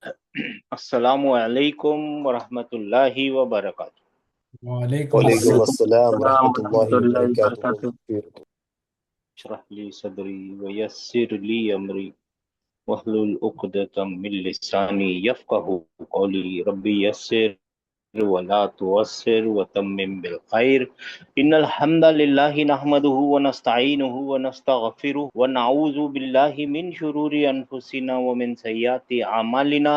अस्सलामु अलैकुम वरहमतुल्लाहि वबरकातुहू। वालेकुम वालेकुम अस्सलाम। अस्सलाम अस्सलाम वरहमतुल्लाहि वरहमतुल्लाहि वबरकातुहू। वबरकातुहू। इश्रह ली सदरी वयस्सिर ली अमरी वहलुल उक़दतम मिन लिसानी यफ़क़हू क़ौली रब्बी यस्सिर वला तुअस्सिर वतम्मिम बिल खैर। इन्नल हम्दलिल्लाहि नहमदुहु व नस्तईनुहु व नस्तगफिरुहु व नऊज़ु बिल्लाहि मिन शुरूरि अनफुसिना व मिन सय्यिआति अमालिना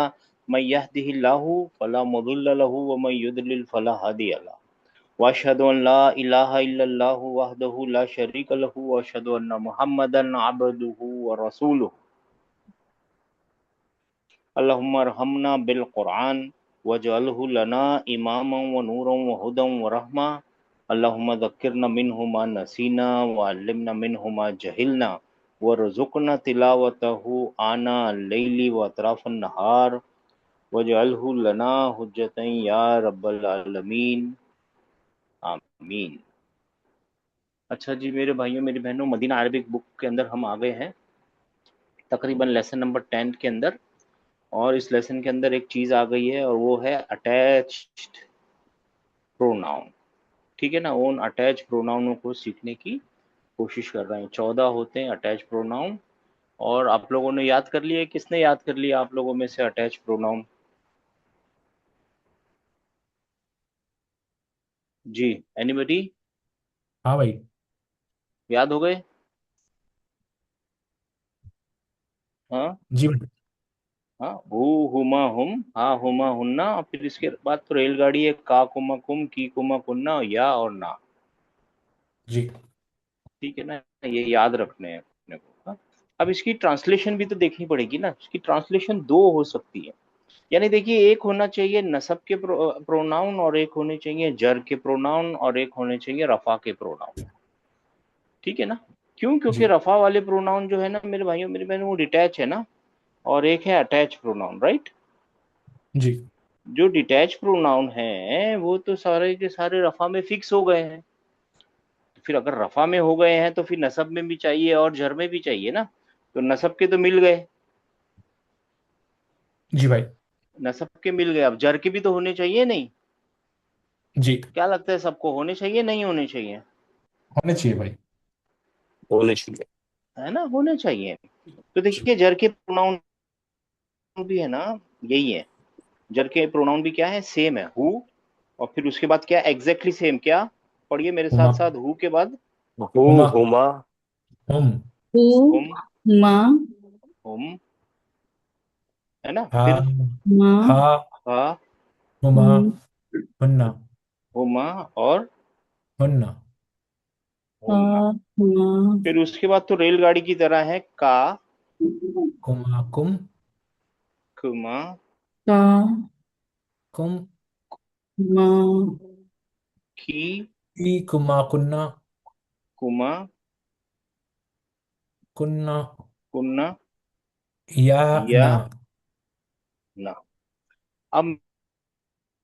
मन यहदिहिल्लाहु फला मुदिल्ल लहु व मन युद्लिल फला हादिय लहु व अशहदु अन ला इलाहा इल्लल्लाहु वहदहु ला शरीका लहु व अशहदु अन्ना मुहम्मदन अब्दुहु व रसूलुहु। अल्लाहुम्मा अरहमना बिल कुरान वजअलहु लना इमामन व नूरन व हुदन व रहमा। अल्लाहुम्मा ज़क्किरना मिन्हु मा नसीना व अल्लिमना मिन्हु मा जहिलना वरज़ुक़ना तिलावतहु आना अल-लैली व अतराफ़न नहार वजअलहु लना हुज्जतन या रब्बल आलमीन, आमीन। अच्छा जी, मेरे भाइयों मेरी बहनों, मदीना अरबिक बुक के अंदर हम आ गए हैं, तकरीबन लेसन नंबर 10 के अंदर। और इस लेसन के अंदर एक चीज़ आ गई है और वो है अटैच्ड प्रोनाउन। ठीक है ना, उन अटैच प्रोनाउनों को सीखने की कोशिश कर रहे हैं। 14 होते हैं अटैच प्रोनाउन। और आप लोगों ने याद कर लिया, किसने याद कर लिया आप लोगों में से अटैच प्रोनाउन? जी, एनीबडी? हाँ भाई। याद हो गए? हाँ जी भाई। हाँ, हु हुमा हुम, हा हुमा हुन्ना, और फिर इसके बाद तो रेलगाड़ी है, का कुमा कुम, की कुमा कुन्ना, या और ना। जी ठीक है ना, ये याद रखने हैं अपने को। हाँ? अब इसकी ट्रांसलेशन भी तो देखनी पड़ेगी ना। इसकी ट्रांसलेशन दो हो सकती है। यानी देखिए, एक होना चाहिए नसब के प्रोनाउन, और एक होने चाहिए जर के प्रोनाउन, और एक होने चाहिए रफा के प्रोनाउन। ठीक है ना? क्यों? क्योंकि जी रफा वाले प्रोनाउन जो है ना मेरे भाइयों मेरी बहनों, वो डिटैच है ना, और एक है अटैच प्रोनाउन, राइट? जी जो डिटैच प्रोनाउन है वो तो सारे के सारे रफा में फिक्स हो गए हैं। फिर अगर रफा में हो गए हैं तो फिर नसब में भी चाहिए और जर में भी चाहिए ना। तो नसब के तो मिल गए, जी भाई। नसब के मिल गए, अब जर के भी तो होने चाहिए नहीं? जी क्या लगता है सबको, होने चाहिए नहीं होने चाहिए? होने चाहिए भाई। होने चाहिए। है ना, होने चाहिए। तो जी देखिए, जर के प्रोनाउन भी है ना, यही है। जर के प्रोनाउन भी क्या है, सेम है, हु। और फिर उसके बाद क्या, एग्जैक्टली सेम, क्या? पढ़िए मेरे साथ हुमा साथ, हु के बाद हु हुमा हुमा हुम हु हुम, मा हुम, है ना? हा फिर मा हा हा, हुमा हुम हुन्ना हुमा, और हुन्ना हा हुन्ना। मा फिर उसके बाद तो रेलगाड़ी की तरह है, का, कुमा कुम कुमा, का कुम मा की, ई कुमा कुन्ना कुमा, कुन्ना कुन्ना, या या ना। ना। अब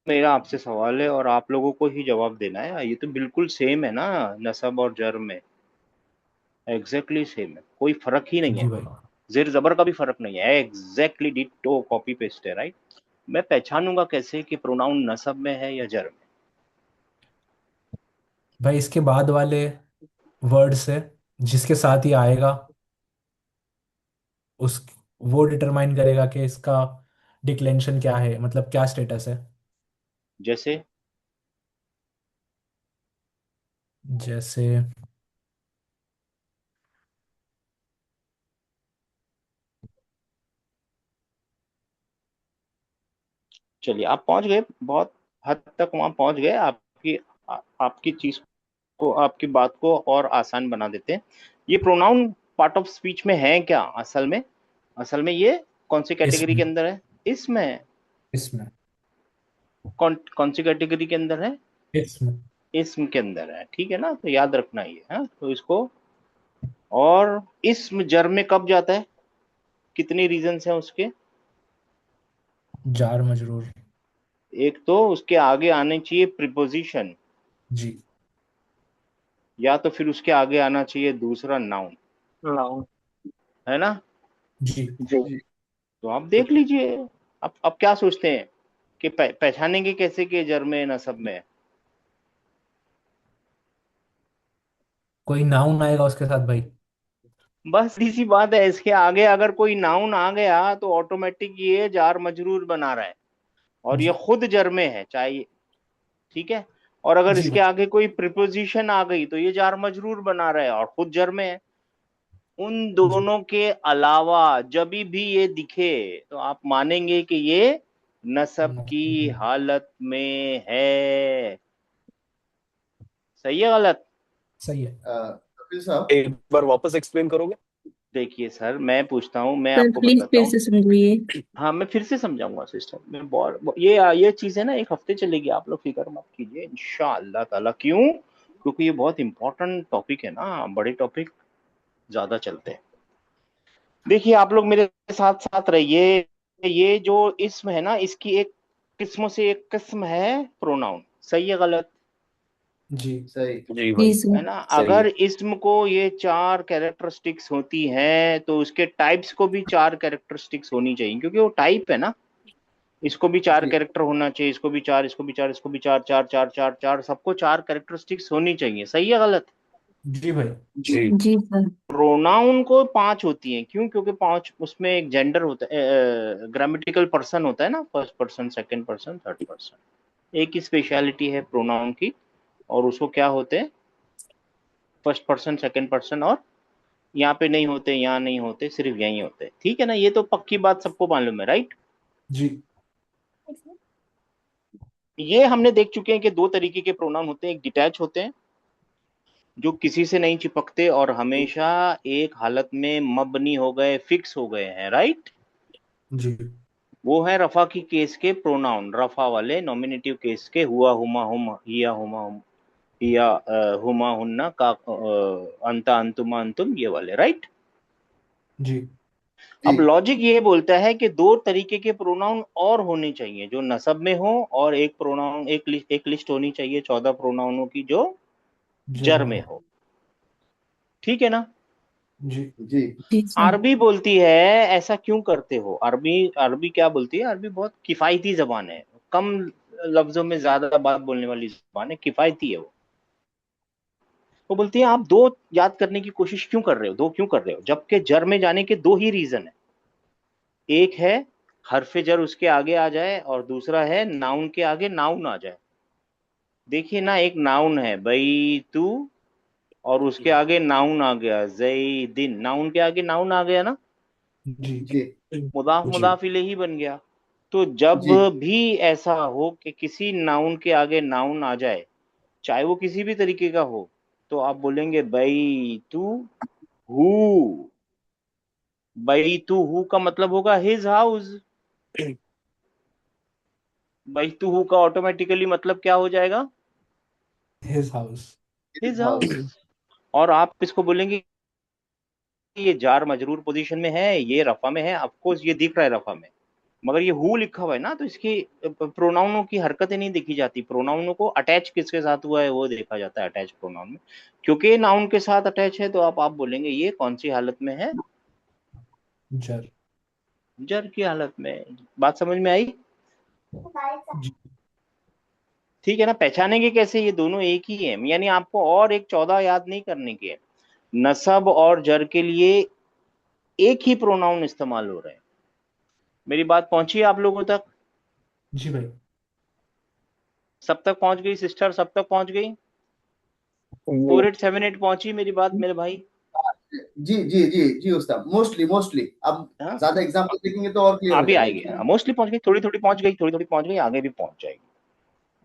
मेरा आपसे सवाल है और आप लोगों को ही जवाब देना है। ये तो बिल्कुल सेम है ना, नसब और जर में एग्जैक्टली सेम है, कोई फर्क ही नहीं है। जी भाई। जेर जबर का भी फर्क नहीं है, एग्जैक्टली डिट्टो कॉपी पेस्ट है, राइट? मैं पहचानूंगा कैसे कि प्रोनाउन नसब में है या जर में? भाई इसके बाद वाले वर्ड से जिसके साथ ही आएगा उस वो डिटरमाइन करेगा कि इसका डिक्लेंशन क्या है, मतलब क्या स्टेटस है। जैसे जैसे चलिए, आप पहुंच गए, बहुत हद तक वहां पहुंच गए। आपकी चीज को, आपकी बात को और आसान बना देते हैं। ये प्रोनाउन पार्ट ऑफ स्पीच में है क्या असल में ये कौन सी कैटेगरी के इसमें अंदर है? इसमें इसमें कौन सी कैटेगरी के अंदर है? इसमें इसम के अंदर है। ठीक है ना, तो याद रखना ये है तो इसको। और इसम जर में कब जाता है? कितनी रीजंस हैं उसके? जार मजरूर। एक तो उसके आगे आने चाहिए प्रीपोजिशन, जी या तो फिर उसके आगे आना चाहिए दूसरा नाउन, नाउन। है ना? जी जी। तो आप देख लीजिए, अब क्या सोचते हैं कि पहचानेंगे कैसे कि जर में नसब में है? कोई नाउन आएगा उसके साथ भाई। बस इसी बात है, इसके आगे अगर कोई नाउन आ गया तो ऑटोमेटिक ये जार मजरूर बना रहा है, और ये जी खुद जर में है चाहे, ठीक है। और अगर जी इसके भाई। आगे कोई प्रिपोजिशन आ गई तो ये जार मजरूर बना रहा है और खुद जर में है। उन जी दोनों के अलावा जब भी ये दिखे तो आप मानेंगे कि ये नसब की नौकरी। हालत में है। सही है गलत? सही है। कपिल साहब, एक बार वापस एक्सप्लेन करोगे? देखिए सर, मैं पूछता हूँ, मैं सर आपको प्लीज बताता फिर हूँ। से समझिए। हाँ, मैं फिर से समझाऊंगा सिस्टम में। बहुत ये चीज है ना, एक हफ्ते चलेगी, आप लोग फिक्र मत कीजिए इंशाअल्लाह ताला। क्यों? क्योंकि ये बहुत इंपॉर्टेंट टॉपिक है ना, बड़े टॉपिक ज्यादा चलते हैं। देखिए आप लोग मेरे साथ साथ रहिए। ये जो इस्म है ना, इसकी एक किस्मों से एक किस्म है प्रोनाउन। सही है गलत? जी सही। जी जी भाई, है सर। ना? सही अगर है। इस्म को ये चार कैरेक्टरिस्टिक्स होती हैं तो उसके टाइप्स को भी चार कैरेक्टरिस्टिक्स होनी चाहिए, क्योंकि वो टाइप है ना। इसको भी चार जी कैरेक्टर होना चाहिए, इसको भी चार, इसको भी चार, इसको भी चार, चार चार चार चार, सबको चार कैरेक्टरिस्टिक्स होनी चाहिए। सही है गलत? जी भाई। जी जी जी सर। प्रोनाउन को पांच होती हैं। क्यों? क्योंकि पांच उसमें एक जेंडर होता है, ग्रामेटिकल पर्सन होता है ना, first person, second person, third person. एक ही स्पेशलिटी है प्रोनाउन की, और उसको क्या होते हैं? फर्स्ट पर्सन, सेकंड पर्सन, और यहाँ पे नहीं होते, यहाँ नहीं होते, सिर्फ यहीं होते हैं। ठीक है ना? ये तो पक्की बात सबको मालूम है, राइट? जी ये हमने देख चुके हैं कि दो तरीके के प्रोनाउन होते हैं। एक डिटैच होते हैं जो किसी से नहीं चिपकते और हमेशा एक हालत में मबनी हो गए, फिक्स हो गए हैं, राइट? जी वो है रफा की केस के प्रोनाउन, रफा वाले नॉमिनेटिव केस के, हुआ, हुमा, हुम, हिया, हुमा, हुम, हिया, हुमा, हुन्ना, का, अंता, अंतुमा, अंतुम, ये वाले, राइट? जी जी अब लॉजिक ये बोलता है कि दो तरीके के प्रोनाउन और होने चाहिए जो नसब में हो, और एक प्रोनाउन, एक लिस्ट होनी चाहिए 14 प्रोनाउनों की जो जर जर में में हो। हो। ठीक है ना? जी जी जी सर। अरबी बोलती है ऐसा क्यों करते हो? अरबी अरबी क्या बोलती है? अरबी बहुत किफायती जबान है, कम लफ्जों में ज्यादा बात बोलने वाली जबान है, किफायती है वो बोलती है आप दो याद करने की कोशिश क्यों कर रहे हो, दो क्यों कर रहे हो, जबकि जर में जाने के दो ही रीजन है। एक है हरफे जर उसके आगे आ जाए, और दूसरा है नाउन के आगे नाउन आ जाए। देखिए ना, एक नाउन है बैतू, और उसके आगे नाउन आ गया जैदिन, नाउन के आगे नाउन आ गया ना, जी जी मुदाफ जी मुदाफ इलेही बन गया। तो जब जी भी ऐसा हो कि किसी नाउन के आगे नाउन आ जाए, चाहे वो किसी भी तरीके का हो, तो आप बोलेंगे बैतू हु। बैतू हु का मतलब होगा हिज हाउस। बैतू हु का ऑटोमेटिकली मतलब क्या हो जाएगा? His house. It his house. House. और आप इसको बोलेंगे कि ये जार मजरूर पोजीशन में है, ये रफा में है, ऑफकोर्स ये दिख रहा है रफा में, मगर ये हु लिखा हुआ है ना, तो इसकी प्रोनाउनों की हरकतें नहीं देखी जाती। प्रोनाउनों को अटैच किसके साथ हुआ है वो देखा जाता है अटैच प्रोनाउन में। क्योंकि नाउन के साथ अटैच है, तो आप बोलेंगे ये कौन सी हालत में है? जर। जर की हालत में। बात समझ में आई? जी ठीक है ना? पहचानेंगे कैसे? ये दोनों एक ही है, यानी आपको और एक 14 याद नहीं करने के। नसब और जर के लिए एक ही प्रोनाउन इस्तेमाल हो रहे हैं। मेरी बात पहुंची आप लोगों तक? जी भाई। सब तक पहुंच गई सिस्टर? सब तक पहुंच गई? वो 4878 पहुंची मेरी बात मेरे भाई? जी जी जी जी उस्ताद, मोस्टली मोस्टली अब हाँ, ज्यादा एग्जांपल देखेंगे तो और क्लियर हो अभी जाएगा आएगी, इंशाल्लाह। मोस्टली पहुंच गई, थोड़ी थोड़ी पहुंच गई, थोड़ी थोड़ी पहुंच गई, आगे भी पहुंच जाएगी।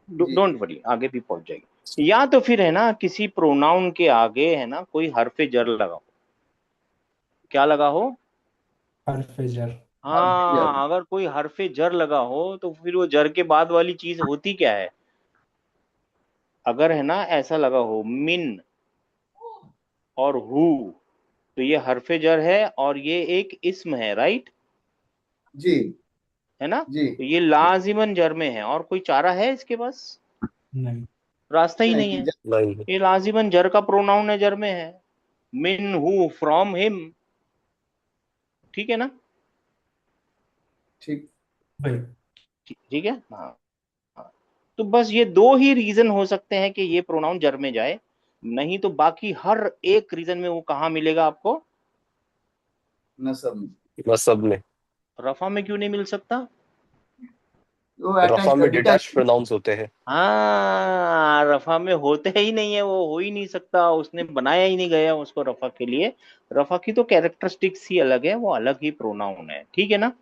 जी डोंट वरी, आगे भी पहुंच जाएगी। या तो फिर है ना, किसी प्रोनाउन के आगे है ना कोई हरफे जर लगाओ। क्या लगा हो? हरफ जर। क्लियर। हाँ, अगर कोई हरफे जर लगा हो तो फिर वो जर के बाद वाली चीज होती क्या है? अगर है ना ऐसा लगा हो मिन और हु, तो ये हरफे जर है और ये एक इस्म है, राइट? जी है ना? जी तो ये लाजिमन जर में है, और कोई चारा है इसके पास? नहीं। रास्ता ही नहीं नहीं कि है। नहीं। ये लाजिमन जर का प्रोनाउन है, जर में है। मिन हु, फ्रॉम हिम। ठीक है ना? ठीक। भाई। ठीक है। हाँ हाँ। तो बस ये दो ही रीजन हो सकते हैं कि ये प्रोनाउन जर में जाए, नहीं तो बाकी हर एक रीजन में वो कहाँ मिलेगा आपको? नसब में। बस सब में। रफा में क्यों नहीं मिल सकता? वो अटैच रफा में डिटैच डिटैच। प्रोनाउंस होते हैं। हाँ, रफा में होते ही नहीं है, वो हो ही नहीं सकता, उसने बनाया ही नहीं गया उसको रफा के लिए। रफा की तो कैरेक्टरिस्टिक्स ही अलग है, वो अलग ही प्रोनाउन है, ठीक है ना?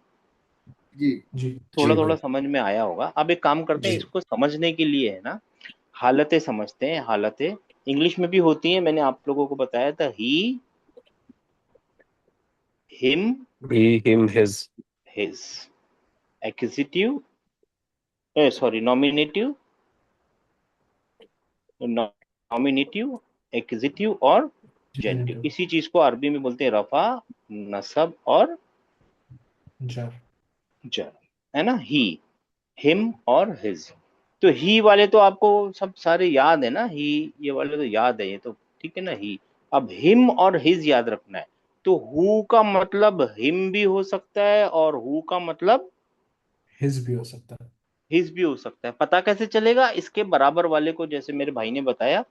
जी जी थोड़ा जी थोड़ा भाई। समझ में आया होगा। अब एक काम करते हैं, जी। इसको समझने के लिए है ना, हालतें समझते हैं। हालतें इंग्लिश में भी होती हैं, मैंने आप लोगों को बताया था। He, him, he, him, his. His. Accusative, sorry, nominative, nominative, accusative और जेंटिव। जेनिटिव। इसी चीज को अरबी में बोलते हैं रफा, नसब और जर। जर, है ना? ही, हिम और हिज। तो ही वाले तो आपको सब सारे याद है ना, ही, ये वाले तो याद है, ये तो ठीक है ना, ही। अब हिम और हिज याद रखना है। तो हु का मतलब हिम भी हो सकता है, और हु का मतलब हिज भी हो सकता है। हिज भी हो सकता है। पता कैसे चलेगा? इसके बराबर वाले को, जैसे मेरे भाई ने बताया,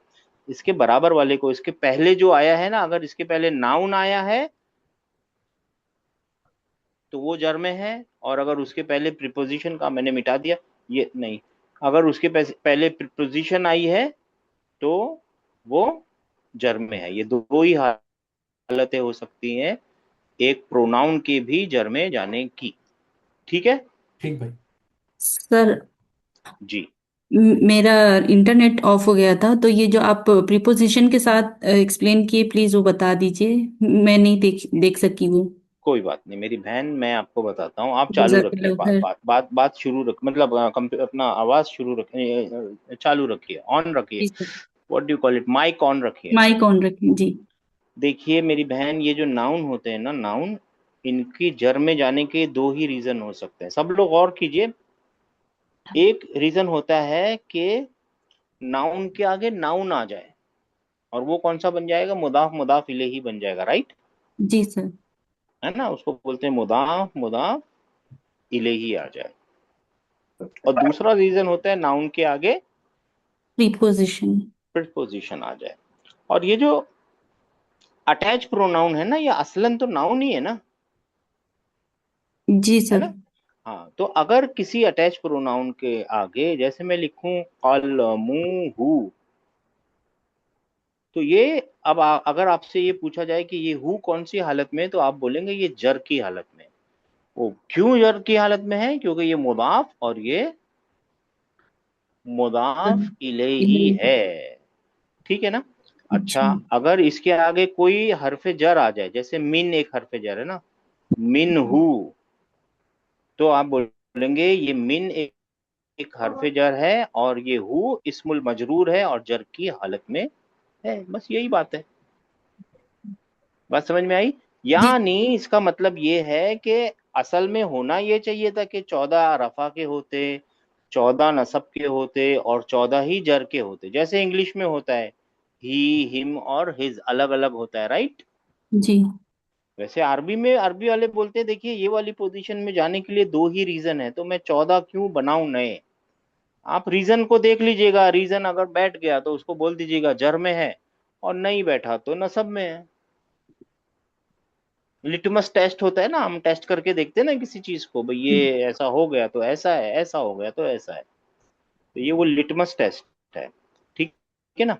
इसके बराबर वाले को, इसके पहले जो आया है ना, अगर इसके पहले नाउन आया है तो वो जर में है, और अगर उसके पहले प्रीपोजिशन का, मैंने मिटा दिया ये नहीं, अगर उसके पहले प्रीपोजिशन आई है तो वो जर में है। ये दो ही हालतें हो सकती हैं एक प्रोनाउन के भी जर में जाने की, ठीक है? ठीक भाई। सर, जी। मेरा इंटरनेट ऑफ हो गया था, तो ये जो आप प्रीपोजिशन के साथ एक्सप्लेन किए, प्लीज वो बता दीजिए। मैं नहीं देख सकी वो। कोई बात नहीं मेरी बहन, मैं आपको बताता हूँ, आप चालू रख लें, जजाकल्लाह बात खैर। बात बात बात शुरू रख, मतलब अपना आवाज शुरू रख, चालू रखिए, ऑन रखिए। जी sir. What do call it, mic on रखिए। माइक ऑन रखें जी। देखिए मेरी बहन, ये जो नाउन होते हैं ना, नाउन, इनकी जर में जाने के दो ही रीजन हो सकते हैं। सब लोग गौर कीजिए। एक रीजन होता है कि नाउन के आगे नाउन आ जाए, और वो कौन सा बन जाएगा? मुदाफ मुदाफ इलेही बन जाएगा, राइट? जी सर। है ना, उसको बोलते हैं मुदाफ मुदाफ इलेही आ जाए। और दूसरा रीजन होता है नाउन के आगे प्रीपोजिशन। प्रीपोजिशन आ जाए। और ये जो अटैच प्रोनाउन है ना, ये असलन तो नाउन ही है ना, जी है सर। ना? हाँ, तो अगर किसी अटैच प्रोनाउन के आगे, जैसे मैं लिखूं कलमुहु, तो ये अब अगर आपसे ये पूछा जाए कि ये हु कौन सी हालत में है, तो आप बोलेंगे ये जर की हालत में। वो क्यों जर की हालत में है? क्योंकि ये मुदाफ और ये मुदाफ इलेही है, ठीक है ना? अच्छा, अच्छा। अगर इसके आगे कोई हरफे जर आ जाए, जैसे मिन एक हरफे जर है ना, मिन हु, तो आप बोलेंगे ये मिन एक हरफे जर है, और ये हु इस्मुल मजरूर है और जर की हालत में है। बस यही बात है। बात समझ में आई? जी। यानी इसका मतलब ये है कि असल में होना ये चाहिए था कि 14 रफा के होते, 14 नसब के होते, और 14 ही जर के होते, जैसे इंग्लिश में होता है ही, हिम और हिज अलग अलग होता है, राइट? जी। वैसे अरबी में अरबी वाले बोलते हैं, देखिए ये वाली पोजीशन में जाने के लिए दो ही रीजन है, तो मैं 14 क्यों बनाऊं नए? आप रीजन को देख लीजिएगा, रीजन अगर बैठ गया तो उसको बोल दीजिएगा जर में है, और नहीं बैठा तो नसब में है। लिटमस टेस्ट होता है ना, हम टेस्ट करके देखते हैं ना किसी चीज को, भाई ये ऐसा हो गया तो ऐसा है, ऐसा हो गया तो ऐसा है। तो ये वो लिटमस टेस्ट है, ठीक है ना?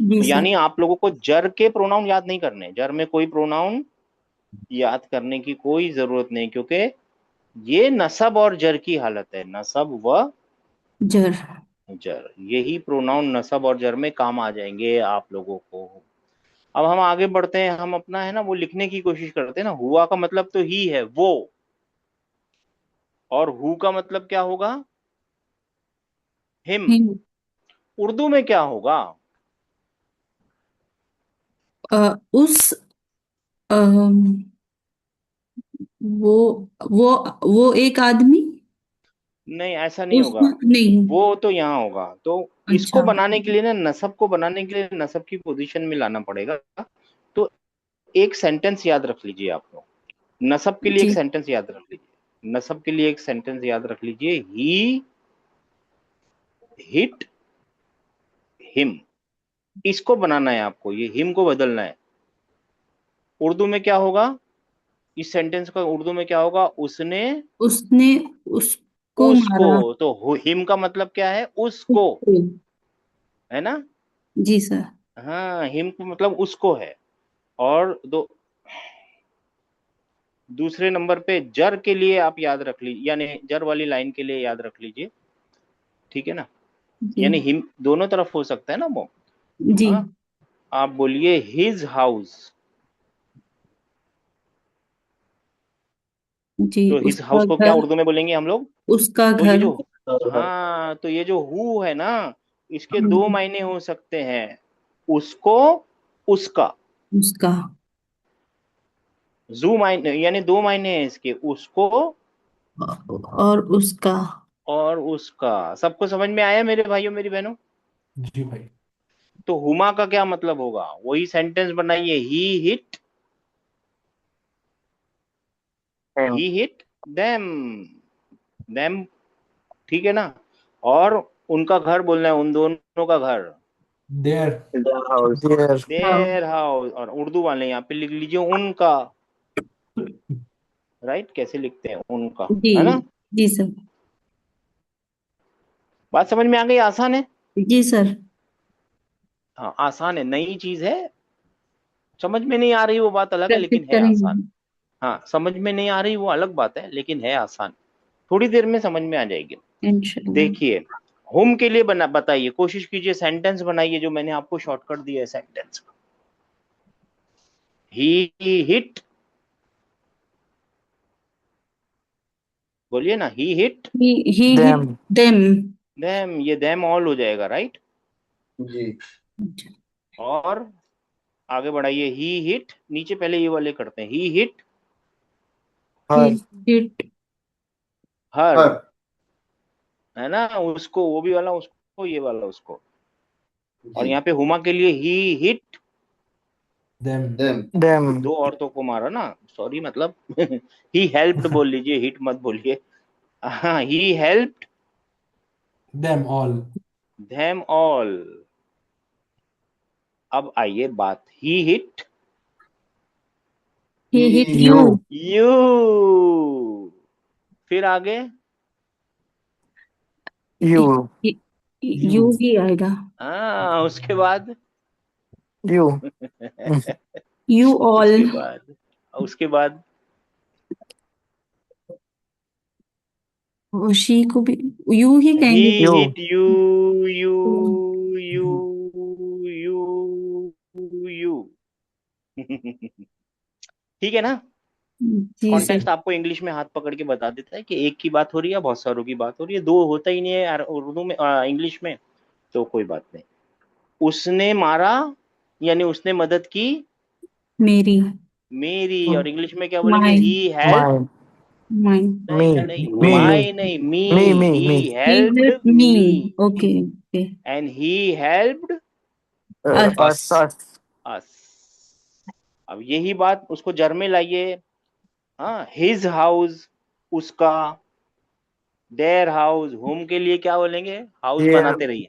जी सर। यानी आप लोगों को जर के प्रोनाउन याद नहीं करने, जर में कोई प्रोनाउन याद करने की कोई जरूरत नहीं, क्योंकि ये नसब और जर की हालत है, नसब व जर। जर, यही प्रोनाउन नसब और जर में काम आ जाएंगे आप लोगों को। अब हम आगे बढ़ते हैं, हम अपना है ना वो लिखने की कोशिश करते हैं ना। हुआ का मतलब तो ही है, वो, और हु का मतलब क्या होगा? हिम। हिम। उर्दू में क्या होगा? उस अम, वो वो एक आदमी। नहीं, ऐसा नहीं उस होगा। नहीं। वो तो यहाँ होगा। तो इसको अच्छा। बनाने के लिए ना, नसब को बनाने के लिए नसब की पोजीशन में लाना पड़ेगा। तो एक सेंटेंस याद रख लीजिए आप लोग, नसब के लिए एक जी। सेंटेंस याद रख लीजिए। नसब के लिए एक सेंटेंस याद रख लीजिए, ही हिट हिम। इसको बनाना है आपको, ये हिम को बदलना है। उर्दू में क्या होगा, इस सेंटेंस का उर्दू में क्या होगा, उसने उसने उसको उसको। मारा। तो हिम का मतलब क्या है, उसको, उसको। है ना। जी सर। हाँ, हिम का मतलब उसको है। और दूसरे नंबर पे जर के लिए आप याद रख लीजिए, यानी जर वाली लाइन के लिए याद रख लीजिए, ठीक है ना। जी यानी हिम दोनों तरफ हो सकता है ना वो। जी हाँ, आप बोलिए हिज हाउस। जी। तो हिज उसका हाउस को क्या घर। उर्दू में बोलेंगे हम लोग। उसका तो ये घर। जो, हाँ, तो ये जो हु है ना, इसके हाँ दो जी। मायने हो सकते हैं, उसको, उसका। उसका। जू मायने, यानी दो मायने हैं इसके, उसको और उसका। और उसका। सबको समझ में आया मेरे भाइयों मेरी बहनों। जी भाई। तो हुमा का क्या मतलब होगा, वही सेंटेंस बनाइए, ही हिट देम, देम, ठीक है ना। और उनका घर बोलना है, उन दोनों का घर, देयर। The house. There. हाँ देयर हाउस। और उर्दू वाले यहाँ पे लिख लीजिए उनका, राइट, कैसे लिखते हैं उनका, जी। है ना। जी सर। बात समझ में आ गई, आसान है। जी सर। हाँ आसान है, नई चीज है, समझ में नहीं आ रही वो बात अलग है, प्रैक्टिस लेकिन है आसान। करेंगे। हाँ, समझ में नहीं आ रही वो अलग बात है, लेकिन है आसान, थोड़ी देर में समझ में आ जाएगी। इंशाल्लाह। देखिए, होम के लिए बना बताइए, कोशिश कीजिए सेंटेंस बनाइए, जो मैंने आपको शॉर्टकट दिया है सेंटेंस का। ही हिट, बोलिए ना, ही hit he hit Them. Them. Them, ये देम ऑल हो जाएगा, राइट। जी और आगे बढ़ाइए, ही हिट, नीचे पहले ये वाले करते हैं, ही हिट ही Her. हिट हर, हर है ना, उसको, वो भी वाला उसको, ये वाला उसको। और जी यहाँ पे हुमा के लिए ही हिट, देम। Them Them. दो औरतों को मारा ना, सॉरी, मतलब ही हेल्प्ड बोल लीजिए, हिट मत बोलिए। हाँ, he helped them all. Them all. अब आइए बात, he hit he hit he you. You. You. फिर आगे, You. यू। यू ही आएगा। हाँ, उसके बाद You. You all. उसके बाद उसके बाद शी को भी यू ही ही कहेंगे। You. Hit you, you, you, you. You. ठीक है ना। जी सर। कॉन्टेक्स्ट आपको इंग्लिश में हाथ पकड़ के बता देता है कि एक की बात हो रही है, बहुत सारों की बात हो रही है, दो होता ही नहीं है यार उर्दू में, इंग्लिश में। तो कोई बात नहीं। उसने मारा, यानी उसने मदद की मेरी। मेरी, और इंग्लिश में क्या बोलेंगे, माई। ही हेल्प, Mine. माई। नहीं Me. नहीं, Me. Me. माई नहीं, me, Me. Me. He Me. He helped help me. Me, okay okay. And he helped us. Us, Us. Us. Us. अब यही बात उसको जर में लाइए। हाँ, हिज हाउस, उसका, देयर हाउस, होम के लिए क्या बोलेंगे, हाउस Here. बनाते रहिए,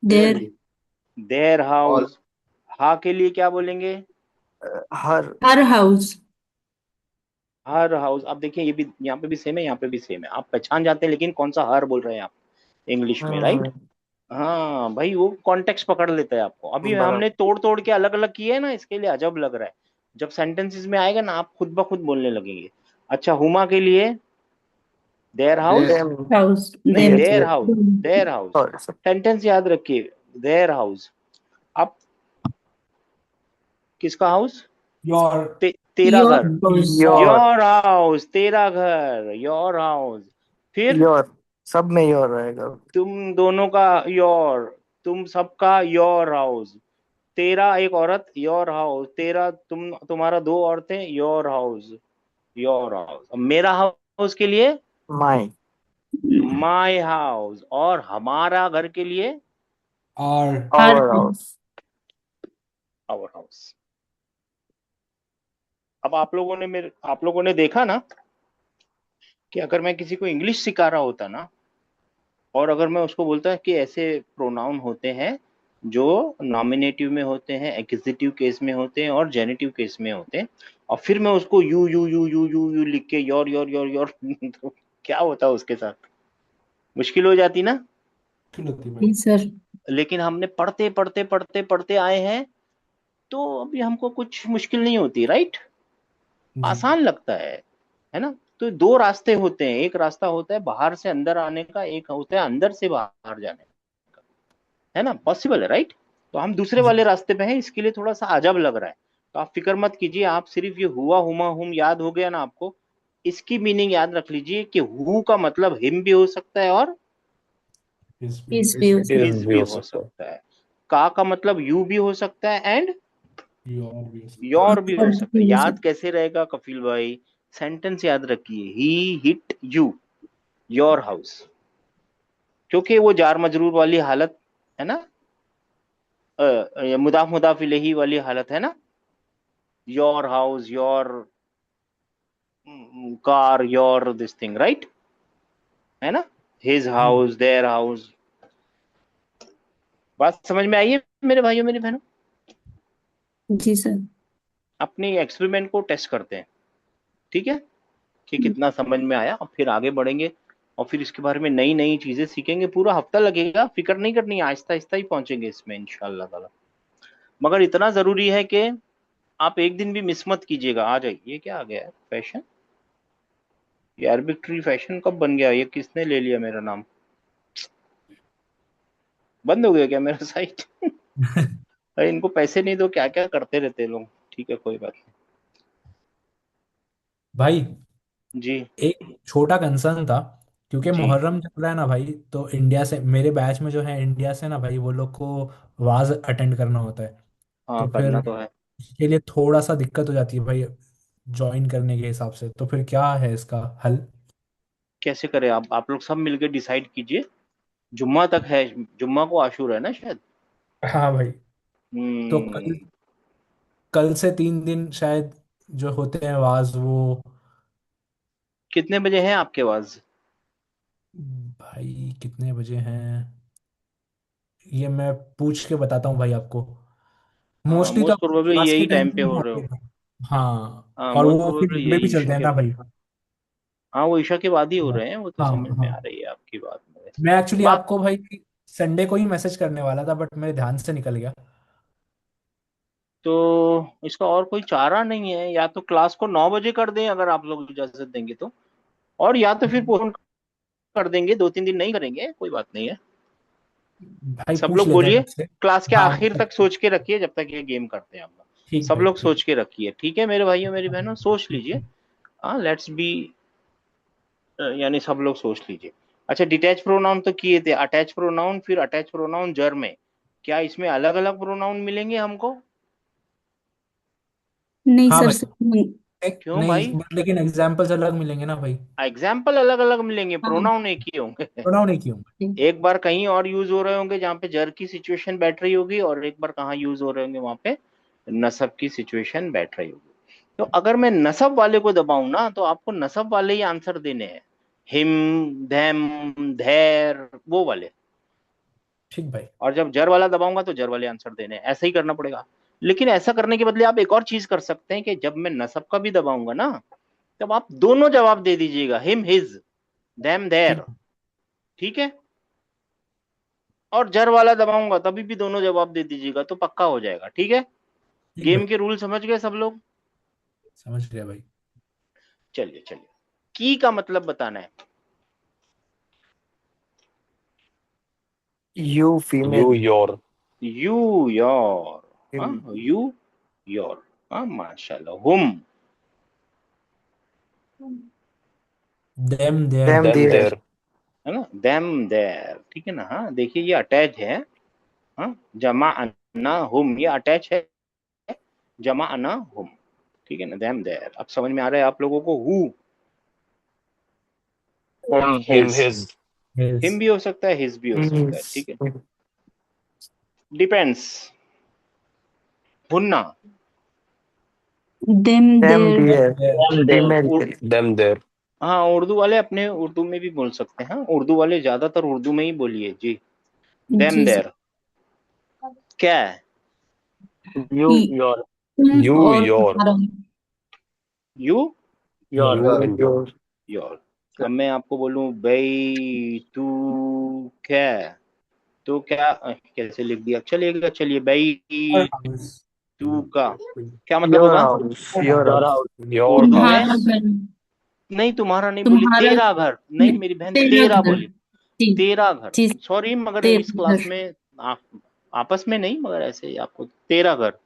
देयर। जी देयर ऑल हाउस। हा के लिए क्या बोलेंगे, Her. Her house. Her house. अब देखिए, ये भी यहाँ पे भी सेम है, यहाँ पे भी सेम है, आप पहचान जाते हैं, लेकिन कौन सा हर बोल रहे हैं आप इंग्लिश में, राइट। हाँ भाई, वो कॉन्टेक्स्ट पकड़ लेता है आपको। अभी हमने बराबर। तोड़ तोड़ के अलग अलग किए हैं ना, इसके लिए अजब लग रहा है। जब सेंटेंसेस में आएगा ना, आप खुद ब खुद बोलने लगेंगे। अच्छा, हुमा के लिए their house, them Them. House नहीं, them. Yes. Their Yes. House, their house. Sorry. Sorry. Sentence याद रखिए, देयर हाउस। अब किसका हाउस, योर। तेरा योर घर, हाउस। Your. योर हाउस, तेरा घर, योर हाउस। फिर Your. सब में your रहेगा। तुम दोनों का योर, तुम सबका योर हाउस, तेरा एक औरत, योर हाउस, तेरा तुम्हारा दो औरतें, योर हाउस, योर हाउस। अब मेरा हाउस के लिए My. माय हाउस, और हमारा घर के लिए आर। हर Our house. house. Our house. अब आप लोगों ने देखा ना कि अगर मैं किसी को इंग्लिश सिखा रहा होता ना, और अगर मैं उसको बोलता कि ऐसे प्रोनाउन होते हैं जो नॉमिनेटिव में होते हैं, एक्जिटिव केस में होते हैं और जेनिटिव केस में होते हैं, और फिर मैं उसको यू लिख के योर तो क्या होता उसके साथ? मुश्किल हो जाती ना। मुश्किल होती है भाई। जी सर। लेकिन हमने पढ़ते पढ़ते पढ़ते पढ़ते आए हैं, तो अभी हमको कुछ मुश्किल नहीं होती, राइट? जी आसान लगता है ना? तो दो रास्ते होते हैं, एक रास्ता होता है बाहर से अंदर आने का, एक होता है अंदर से बाहर जाने का, है ना? पॉसिबल है, राइट? तो हम दूसरे जी वाले रास्ते पे हैं, इसके लिए थोड़ा सा अजब लग रहा है। तो आप फिक्र मत कीजिए, आप सिर्फ ये हुआ हुमा हुम याद हो गया ना आपको, इसकी मीनिंग याद रख लीजिए कि हु का मतलब हिम भी हो सकता है और इस भी इस भी हो इस सकता भी हिज भी भी हो हो सकता है। सकता है। का मतलब यू भी हो सकता है एंड योर भी हो सकता योर भी हो और सकता है। भी हो याद सकता कैसे रहेगा कपिल भाई? सेंटेंस याद रखिए, ही हिट यू योर हाउस, क्योंकि वो जार मजरूर वाली हालत है ना, मुदाफ मुदाफ इलैही वाली हालत है ना, your house, your car, your this thing, right? है ना? हिज जी हाउस, देयर हाउस। बात समझ में आई है मेरे भाइयों मेरी बहनों? है। जी सर। अपनी एक्सपेरिमेंट को टेस्ट करते हैं, ठीक है, कि कितना समझ में आया, और फिर आगे बढ़ेंगे, और फिर इसके बारे में नई नई चीजें सीखेंगे। पूरा हफ्ता लगेगा, फिक्र नहीं करनी है, आहिस्ता आहिस्ता ही पहुंचेंगे इसमें इंशाअल्लाह ताला। मगर इतना जरूरी है कि आप एक दिन भी मिस मत कीजिएगा। आ जाइए। ये क्या आ गया है फैशन? ये अरबिक ट्री फैशन कब बन गया? ये किसने ले लिया मेरा नाम? बंद हो गया क्या मेरा साइट? अरे इनको पैसे नहीं दो, क्या क्या करते रहते हैं लोग। ठीक है, कोई बात भाई, नहीं जी। एक छोटा कंसर्न था, क्योंकि जी मुहर्रम चल रहा है ना भाई, तो इंडिया से मेरे बैच में जो है इंडिया से ना भाई, वो लोग को वाज अटेंड करना होता है। हाँ, तो फिर करना तो है। इसके लिए थोड़ा सा दिक्कत हो जाती है भाई, ज्वाइन करने के हिसाब से। तो फिर क्या है इसका हल? कैसे करें? आप लोग सब मिलके डिसाइड कीजिए। जुम्मा तक है, जुम्मा को आशूर है ना शायद। हाँ भाई। तो कल हम्म। कल से 3 दिन शायद जो होते हैं वाज, वो कितने बजे हैं आपके पास? भाई कितने बजे हैं ये मैं पूछ के बताता हूँ भाई आपको। हाँ, मोस्टली तो मोस्ट अपने प्रोबेबली क्लास के यही टाइम टाइम पे पे ही हो रहे होते हो। हैं। हाँ, हाँ, और मोस्ट वो फिर प्रोबेबली लंबे भी यही चलते ईशा हैं के ना बाद। भाई। हाँ, वो ईशा के बाद ही हो हाँ रहे हैं, वो तो हाँ समझ में आ हाँ। रही है आपकी बात में। मैं एक्चुअली बात आपको भाई संडे को ही मैसेज करने वाला था, बट मेरे ध्यान से निकल गया। तो इसका और कोई चारा नहीं है, या तो क्लास को 9 बजे कर दें अगर आप लोग इजाजत देंगे तो, और या तो फिर पोस्टपोन कर देंगे, 2-3 दिन नहीं करेंगे, कोई बात नहीं है। भाई सब पूछ लोग लेते हैं बोलिए, सबसे। क्लास के हाँ आखिर तक सोच के रखिए जब तक ये गेम करते हैं हम लोग। ठीक सब भाई, लोग ठीक। सोच के रखिए, ठीक है मेरे भाइयों मेरी बहनों, सोच ठीक लीजिए। है। हाँ, लेट्स बी, यानी सब लोग सोच लीजिए। अच्छा, डिटैच प्रोनाउन तो किए थे, अटैच प्रोनाउन, फिर अटैच प्रोनाउन जर में, क्या इसमें अलग अलग प्रोनाउन मिलेंगे हमको? नहीं हाँ सर, भाई, सर। क्यों नहीं, भाई? लेकिन एग्जाम्पल्स अलग मिलेंगे ना भाई। एग्जाम्पल अलग अलग मिलेंगे, हाँ। प्रोनाउन एक ही होंगे। प्रोनाउन नहीं क्यों? एक बार कहीं और यूज हो रहे होंगे जहाँ पे जर की सिचुएशन बैठ रही होगी, और एक बार कहाँ यूज हो रहे होंगे वहां पे नसब की सिचुएशन बैठ रही होगी। तो अगर मैं नसब वाले को दबाऊं ना, तो आपको नसब वाले ही आंसर देने हैं, हिम, धैम, धैर, वो वाले। ठीक भाई। और जब जर वाला दबाऊंगा तो जर वाले आंसर देने हैं, ऐसा ही करना पड़ेगा। लेकिन ऐसा करने के बदले आप एक और चीज कर सकते हैं कि जब मैं नसब का भी दबाऊंगा ना, तब आप दोनों जवाब दे दीजिएगा, हिम हिज, धैम ठीक। धैर, ठीक है? और जर वाला दबाऊंगा तभी भी दोनों जवाब दे दीजिएगा, तो पक्का हो जाएगा, ठीक है? ठीक गेम भाई, के रूल समझ गए सब लोग? समझ गया भाई। चलिए चलिए, की का मतलब बताना है। You you female. Your. You your. हाँ, हिम। You your. हाँ, माशाल्लाह। Whom, them their. Them them their. Their. है ना? देम देयर, ठीक है ना? हाँ, देखिए ये अटैच है। हाँ, जमा अन्ना हुम, ये अटैच है, जमा अन्ना हुम, ठीक है ना? Them their. अब समझ में आ रहा है आप लोगों को? Who, him his. His. Him भी हो सकता है, हिज भी हो सकता है, ठीक है? डिपेंड्स। हुन्ना, them them their. Their. Them their. Female के लिए। Them their. हाँ, उर्दू वाले अपने उर्दू में भी बोल सकते हैं, उर्दू वाले ज्यादातर उर्दू में ही बोलिए जी। देम जी सर। देर क्या है? You, ही, your, तुम You, और your, तुम्हारा। You your, you and your. your. Your. अब मैं आपको बोलूं बई तू क्या, तो क्या कैसे लिख दिया, चलिएगा, चलिए बई Your house. तू का क्या मतलब Your होगा? house. Your Your Your house. house. Your Urdu house. में तुम्हारा घर। नहीं, तुम्हारा नहीं बोली, तुम्हारा, तेरा घर, नहीं मेरी बहन, तेरा तेरा घर। बोली, जी तेरा घर। जी। सॉरी, मगर इस तेरा क्लास घर। में आप आपस में नहीं, मगर ऐसे ही आपको तेरा घर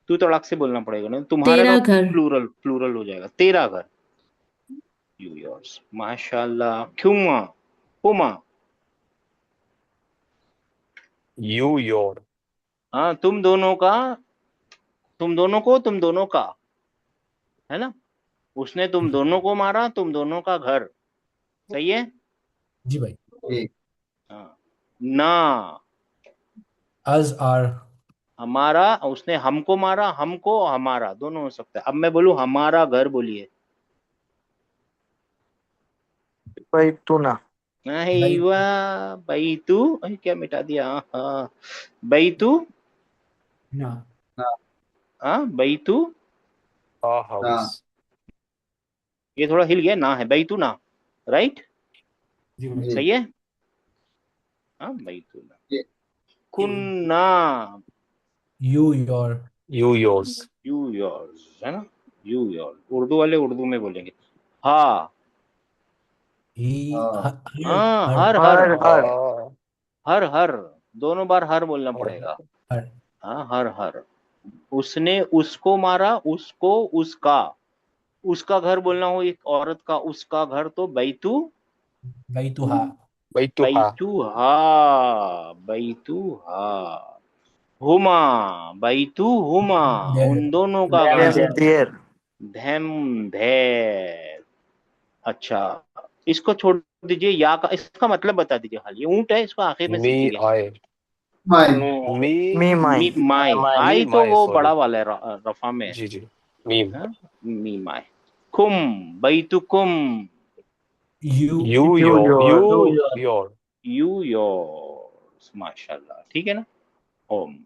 तू तड़ाक से बोलना पड़ेगा ना, तुम्हारा का तेरा घर। प्लूरल प्लूरल हो जाएगा, तेरा घर। यू योर्स, माशाल्लाह। क्यों हुमा? You, your. हाँ, तुम दोनों का, तुम दोनों को, तुम दोनों का, है ना? उसने तुम दोनों को मारा, तुम दोनों का घर। सही है? जी भाई। जी हाँ। ना, Us are. हमारा, उसने हमको मारा, हमको हमारा दोनों हो सकता है। अब मैं बोलूं हमारा घर, बोलिए। भाई तू ना। नहीं वाह, भाई तू क्या मिटा दिया? हाँ, भाई तू, ना। हाँ भाई तू, A हाँ house. ये थोड़ा हिल गया, ना है भाई तू ना, राइट? जी भाई। जी सही है? हाँ भाई तू ना। जी कुन्ना, You, your. You, yours. You yours, है ना? यू योर्स, उर्दू वाले उर्दू में बोलेंगे। हाँ, He. हाँ Her. हाँ, Her. हर हर हर हर Ah, हर हर, दोनों बार हर बोलना her. पड़ेगा। Her. हाँ, हर हर। उसने उसको मारा, उसको, उसका, उसका घर बोलना हो एक औरत का, उसका घर तो बैतू, Baituha. Baituha. बैतूहा, बैतूहा। Huma, बैतू Huma, There. उन दोनों का देयर घर। देयर धैम धैर। अच्छा, इसको छोड़ दीजिए, या का इसका मतलब बता दीजिए खाली। ये ऊंट है, इसको आखिर में सीख Me, लीजिए। I. Mine Me, me my me my, me, आई तो my, वो sorry. बड़ा वाला है, रफा में है। जी जी. Me. हाँ? मी माई। कुम, बैतुकुम, You. You, you your. Your You, your. You yours, माशाल्लाह। ठीक है ना? ओम।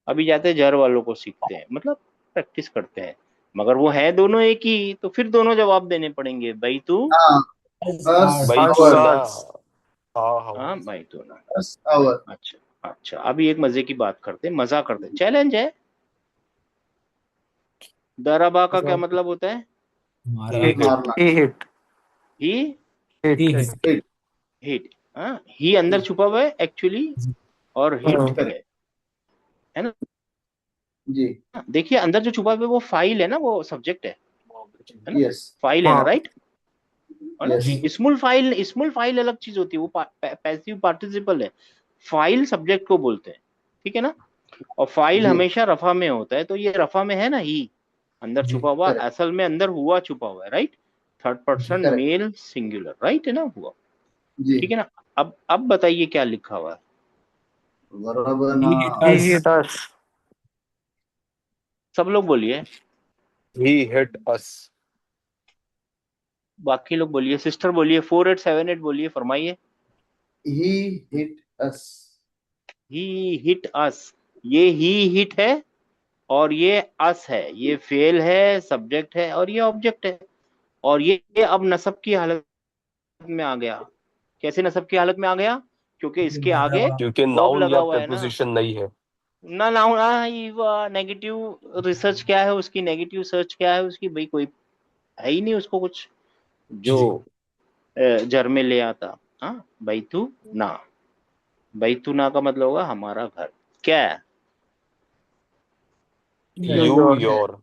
अभी जाते हैं जर वालों को सीखते हैं, मतलब प्रैक्टिस करते हैं, मगर वो है दोनों एक ही, तो फिर दोनों जवाब देने पड़ेंगे। बैतू, हाँ Us us are. Baituha. Our A हाँ house. बैतू ना। अस आवर अच्छा अच्छा, अभी एक मजे की बात करते हैं, मजा करते हैं, चैलेंज है। दराबा का क्या मतलब होता है? हमारा। He hit. मारना he hit he hit He. His. Hit hit. हाँ, ही अंदर छुपा हुआ है एक्चुअली, और हिट है ना? जी देखिए, अंदर जो छुपा हुआ है वो फाइल है ना, वो सब्जेक्ट है ना? यस फाइल है ना, हाँ राइट? है ना? यस जी। स्मॉल फाइल अलग चीज होती है, वो पैसिव पार्टिसिपल है। फाइल सब्जेक्ट को बोलते हैं, ठीक है ना? और फाइल जी हमेशा रफा में होता है, तो ये रफा में है ना, ही अंदर जी। छुपा हुआ, करेक्ट असल में अंदर हुआ छुपा हुआ है, राइट? थर्ड जी। Person correct male singular, right है ना, हुआ। जी ठीक है ना? अब बताइए क्या लिखा हुआ है? रबना He hit he us. Hit us सब लोग बोलिए, He hit us. बाकी लोग बोलिए, सिस्टर बोलिए, 4878 बोलिए, फरमाइए। ही हिट अस ही हिट अस, ये ही हिट है, और ये अस है, ये फेल है, सब्जेक्ट है, और ये ऑब्जेक्ट है। और ये अब नसब की हालत में आ गया। कैसे नसब की हालत में आ गया? क्योंकि इसके आगे दराबा. क्योंकि वर्ब नाउन लगा या हुआ है ना। प्रीपोजिशन नहीं है. ना ना, नेगेटिव रिसर्च क्या है उसकी, नेगेटिव सर्च क्या है उसकी, भाई कोई है ही नहीं उसको कुछ जी जो जी। जर में ले आता। हाँ, बैतू ना, बैतू ना का मतलब होगा हमारा घर। क्या है? You You, your your.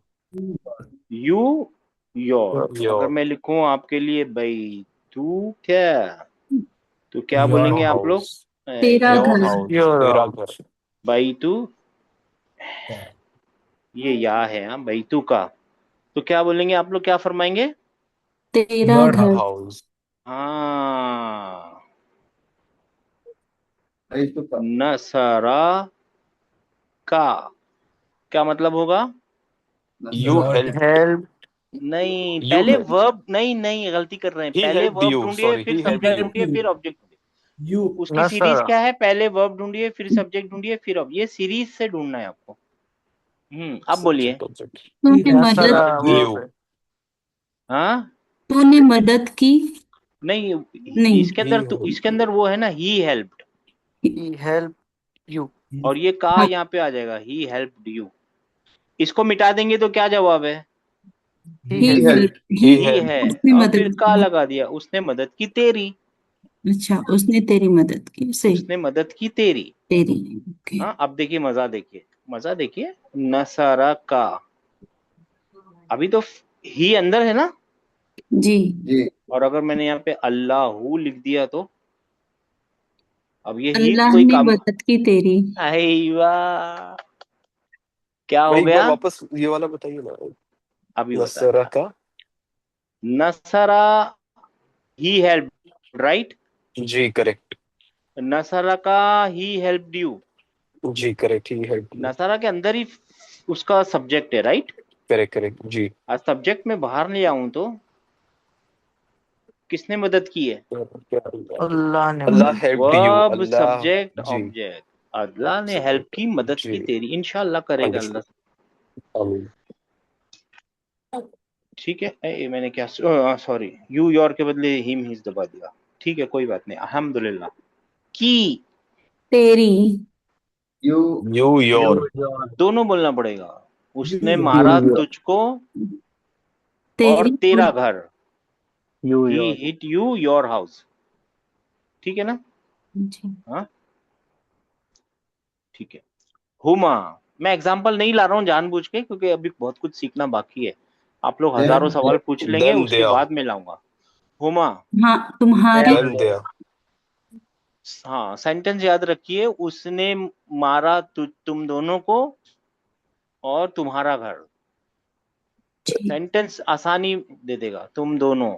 You your. अगर Your. मैं लिखूं आपके लिए बैतू क्या, तो क्या Your. बोलेंगे Your आप लोग? house. तेरा Your घर। house. योर तेरा हाउस घर. बैतू, There. ये या है, हाँ, बैतू का। तो क्या बोलेंगे आप लोग, क्या फरमाएंगे? तेरा Your Your घर। house. house. हाँ, बैतुका नसरा का क्या मतलब होगा? You Your. helped. हेल्प नहीं, You पहले helped. वर्ब, नहीं नहीं गलती कर रहे हैं, He पहले helped वर्ब you. ढूंढिए, Sorry, फिर he helped सब्जेक्ट you. ढूंढिए, फिर ऑब्जेक्ट ढूंढिए। यू उसकी सीरीज Nasara. क्या है? पहले वर्ब ढूंढिए, फिर सब्जेक्ट ढूंढिए, फिर ये सीरीज से ढूंढना है आपको। अब बोलिए। Subject, object. तूने मदद Nasara You. verb है। हाँ, तूने मदद की नहीं, नहीं इसके अंदर He तो, helped इसके you. अंदर वो है ना, he helped, He helped you. और ये का हाँ यहाँ पे आ जाएगा, ही हेल्प्ड यू। इसको मिटा देंगे तो क्या जवाब है? He he He helped. helped. He He he helped. है, उसने और फिर मदद का की लगा दिया, उसने मदद की तेरी, अच्छा उसने तेरी मदद की सही उसने मदद की तेरी। तेरी ओके हाँ, अब देखिए मजा, देखिए मजा, देखिए नसारा का, अभी तो ही अंदर है ना, जी जी। और अगर मैंने यहाँ पे अल्लाहू लिख दिया तो अब ये ही अल्लाह कोई ने काम, मदद की तेरी आईवा, क्या हो भाई एक बार गया? वापस ये वाला बताइए ना। अभी नसरा बताता। का। Nasra, he help, right? जी करेक्ट। नसरा का, ही हेल्प्ड यू। जी correct, he help you. Nasra के अंदर ही उसका सब्जेक्ट है, राइट? करेक्ट करेक्ट जी। आज सब्जेक्ट में बाहर ले आऊं तो किसने मदद की है? अल्लाह ने अल्लाह मदद helped you. Verb, Allah. Subject, जी ऑब्जेक्ट। अल्लाह ने हेल्प की, मदद की जी तेरी, इंशाल्लाह करेगा अंडरस्टूड। अल्लाह। आमीन। ठीक है, मैंने क्या, सॉरी, यू योर के बदले हिम हिज दबा दिया। ठीक है, कोई बात नहीं, अल्हम्दुलिल्लाह। की, तेरी You, you you your. your दोनों बोलना पड़ेगा। यू उसने योर you मारा your तुझको और तेरी तेरा और घर, you he your hit you your house. ठीक है ना? जी हाँ, ठीक है। हुमा, मैं एग्जाम्पल नहीं ला रहा हूँ जानबूझ के, क्योंकि अभी बहुत कुछ सीखना बाकी है। आप लोग हजारों them, सवाल पूछ लेंगे, देम उसके देयर। बाद मैं लाऊंगा। हुमा, हाँ तुम्हारे देम देयर। हाँ, सेंटेंस याद रखिए, उसने मारा तुम दोनों को और तुम्हारा घर। ठीक सेंटेंस आसानी दे देगा, तुम दोनों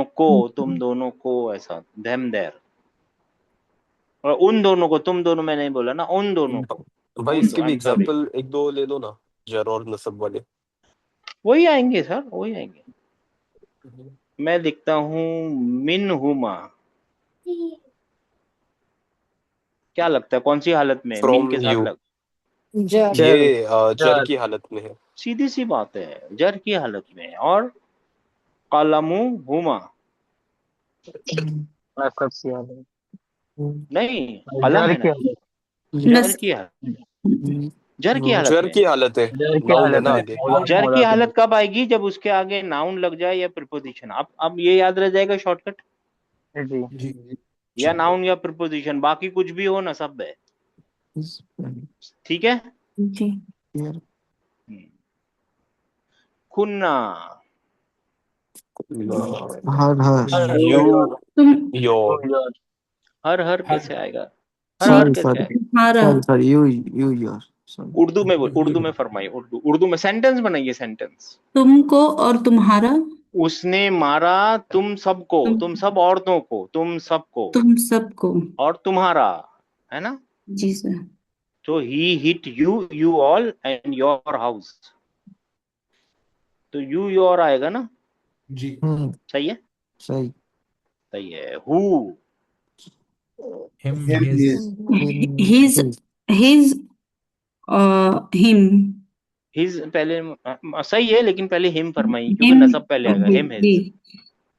को, तुम दोनों को, ऐसा देम देयर। और उन दोनों को, तुम दोनों में नहीं बोला ना, उन दोनों को, भाई उन इसके दो, भी आई एम सॉरी। एग्जांपल एक दो ले लो ना, जर और नसब वाले। वही आएंगे सर, वही आएंगे। मैं लिखता हूँ मिन हुमा। क्या लगता है कौन सी हालत में मिन फ्रॉम के साथ यू। लग? jar ये जर jar की हालत में है। सीधी सी बात है, जर की हालत में। और कलमु हुमा, आपका सियाल है नहीं कलम jar है ना, क्या जर नस की हालत, जर की हालत जर में। की हालत है। jar की नाउन है हालत ना में आगे। जर की मुराद है हालत कब आएगी? जब उसके आगे नाउन लग जाए या प्रिपोजिशन। अब ये याद रह जाएगा शॉर्टकट, जी जी या नाउन या प्रिपोजिशन, बाकी कुछ भी हो ना, सब है। ठीक है। जी हम्म। खुन्ना, हर यू तुम योर। हर हर कैसे आएगा? जी हर sorry कैसे sorry आएगा? तुम्हारा sorry you your sorry Urdu में फरमाइए, उर्दू में सेंटेंस बनाइए, सेंटेंस। तुमको और तुम्हारा उसने मारा तुम सबको, तुम तुम सब औरतों को, तुम सबको, तुम सबको और तुम्हारा, है ना? जी सर तो he hit you, you all and your house. तो यू योर आएगा ना? जी सही है, सही सही है। Who, him him, his his, his his him his पहले, सही है, लेकिन पहले हिम फरमाइए, क्योंकि हिम नसब पहले आएगा। ओके हिम जी हिज,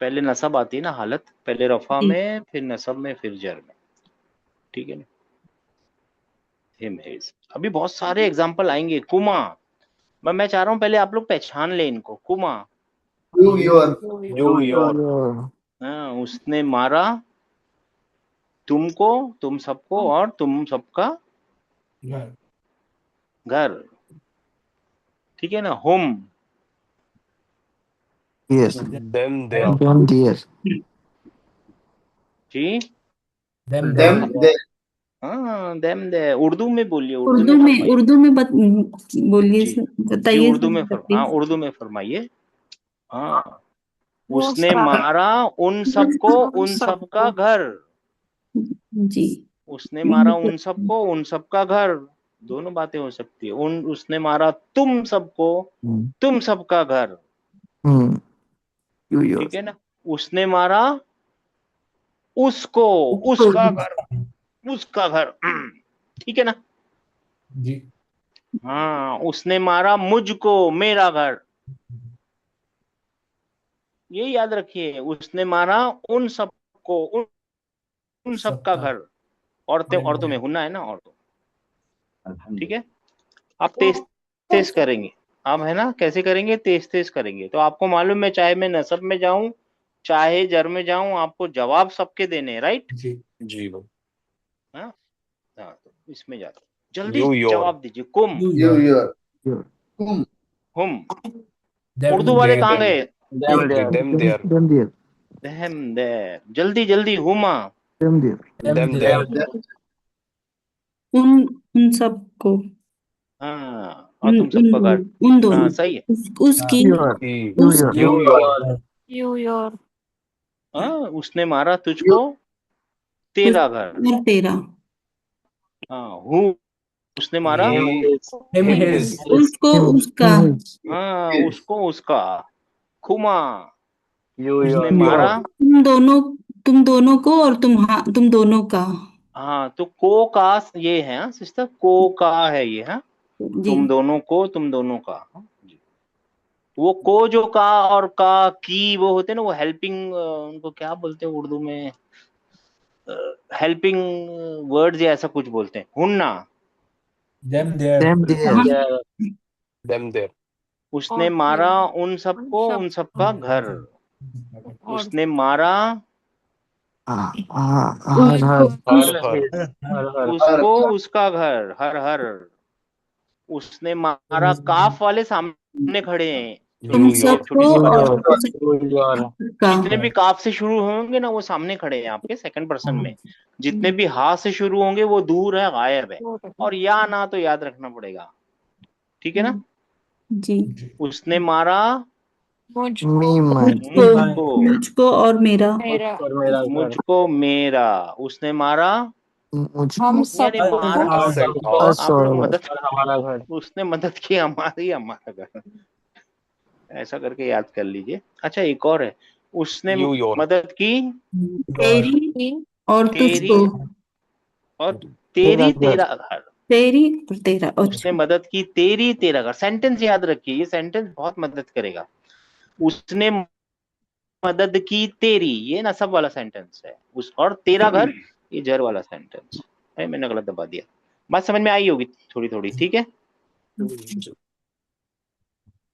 पहले नसब आती है ना हालत, पहले रफा जी में, फिर नसब में, फिर जर में। ठीक है ना? Him his. अभी बहुत सारे एग्जाम्पल आएंगे। कुमा, मैं चाह रहा हूँ पहले आप लोग पहचान ले इनको। कुमा, you, your, you you your. your हाँ, उसने मारा तुमको, तुम सबको, और तुम सबका घर घर। ठीक है ना? Home, yes them their. then dear जी, देम them them, they, हाँ, देम दे। उर्दू में बोलिए, उर्दू में फरमाइए। उर्दू में बोलिए जी सर जी, बताइए उर्दू में सर हाँ, प्लीज उर्दू में फरमाइए। हाँ, उसने मारा उन सबको, उन सबका घर। जी उसने मारा उन सबको, उन सबका घर। दोनों बातें हो सकती है। उसने मारा तुम सबको, तुम सबका घर। You yours. ठीक है ना। उसने मारा उसको, उसको उसका घर ठीक है ना। जी हाँ, उसने मारा मुझको, मेरा घर। ये याद रखिए, उसने मारा उन सबको, उन सबका सबका घर। औरतें, औरतों में हुन्ना है ना, औरतों। ठीक है। आप तेज तेज करेंगे, आप है ना, कैसे करेंगे, तेज तेज करेंगे। तो आपको मालूम है, चाहे मैं नसब में जाऊं चाहे जर में जाऊं, आपको जवाब सबके देने हैं, राइट। जी जी भाई। हाँ हाँ, तो इसमें जाते जल्दी यू योर। जवाब दीजिए। कुम, you You, your your. Your. Whom? Whom. Them Urdu वाले दे कहाँ देम गए। Them them their them there. Them there, जल्दी जल्दी, हुमा। Them there. Them them their their उन उन सबको, हाँ, और उन तुम उन सबका घर। दोनों, उन हाँ दोनों, सही है। उसकी, Your. की You your. उसकी, यू योर You, your. हाँ, उसने मारा You. तुझको, तेरा घर। और तेरा, हाँ, हु, उसने मारा। ही हिम हिम हिज हिज उसको Him. उसका, His. हाँ, His. उसको उसका। खुमा, यू उसने You मारा। are. तुम दोनों को और तुम दोनों का। हाँ, तो को का ये है, हाँ सिस्टर, को का है ये, हाँ। जी तुम दोनों को, तुम दोनों का, हाँ, जी। वो को जो का और का की वो होते हैं ना, वो हेल्पिंग, उनको क्या बोलते हैं उर्दू में, हेल्पिंग वर्ड्स या ऐसा कुछ बोलते हैं, हुन्ना। Them their Them there. हाँ देम देयर उसने और मारा तेरा, उन सबको, सब उन सबका घर। और उसने मारा Har har. उसको हर हर उसको, उसका घर, हर हर। उसने मारा, काफ वाले सामने खड़े हैं, तुम यू ये योर छोटी सबको सी बात और है। तुम सबका। जितने भी काफ से शुरू होंगे ना, वो सामने खड़े हैं आपके सेकंड पर्सन में। जितने भी हा से शुरू होंगे वो दूर है, गायब है। और या ना तो याद रखना पड़ेगा, ठीक है ना। जी उसने मारा Me man. मुझको, मुझको, मुझको और मेरा, मेरा, मुझको मेरा। उसने मारा, हम मुझको. यानी मारा, सबको, सेट आप लोग Sorry. मदद, उसने मदद की हमारी, हमारा घर, ऐसा करके याद कर लीजिए। अच्छा, एक और है, उसने यू योर मदद की तेरी और तेरी तुझको, और तेरा तेरी, घर. तेरा घर। तेरी और तेरा। उसने मदद की तेरी, तेरा घर। सेंटेंस याद रखिए, ये सेंटेंस बहुत मदद करेगा। उसने मदद की तेरी, ये नसब वाला सेंटेंस है। उस और तेरा घर, ये जर वाला सेंटेंस है। मैंने गलत दबा दिया। बात समझ में आई होगी थोड़ी थोड़ी, ठीक है।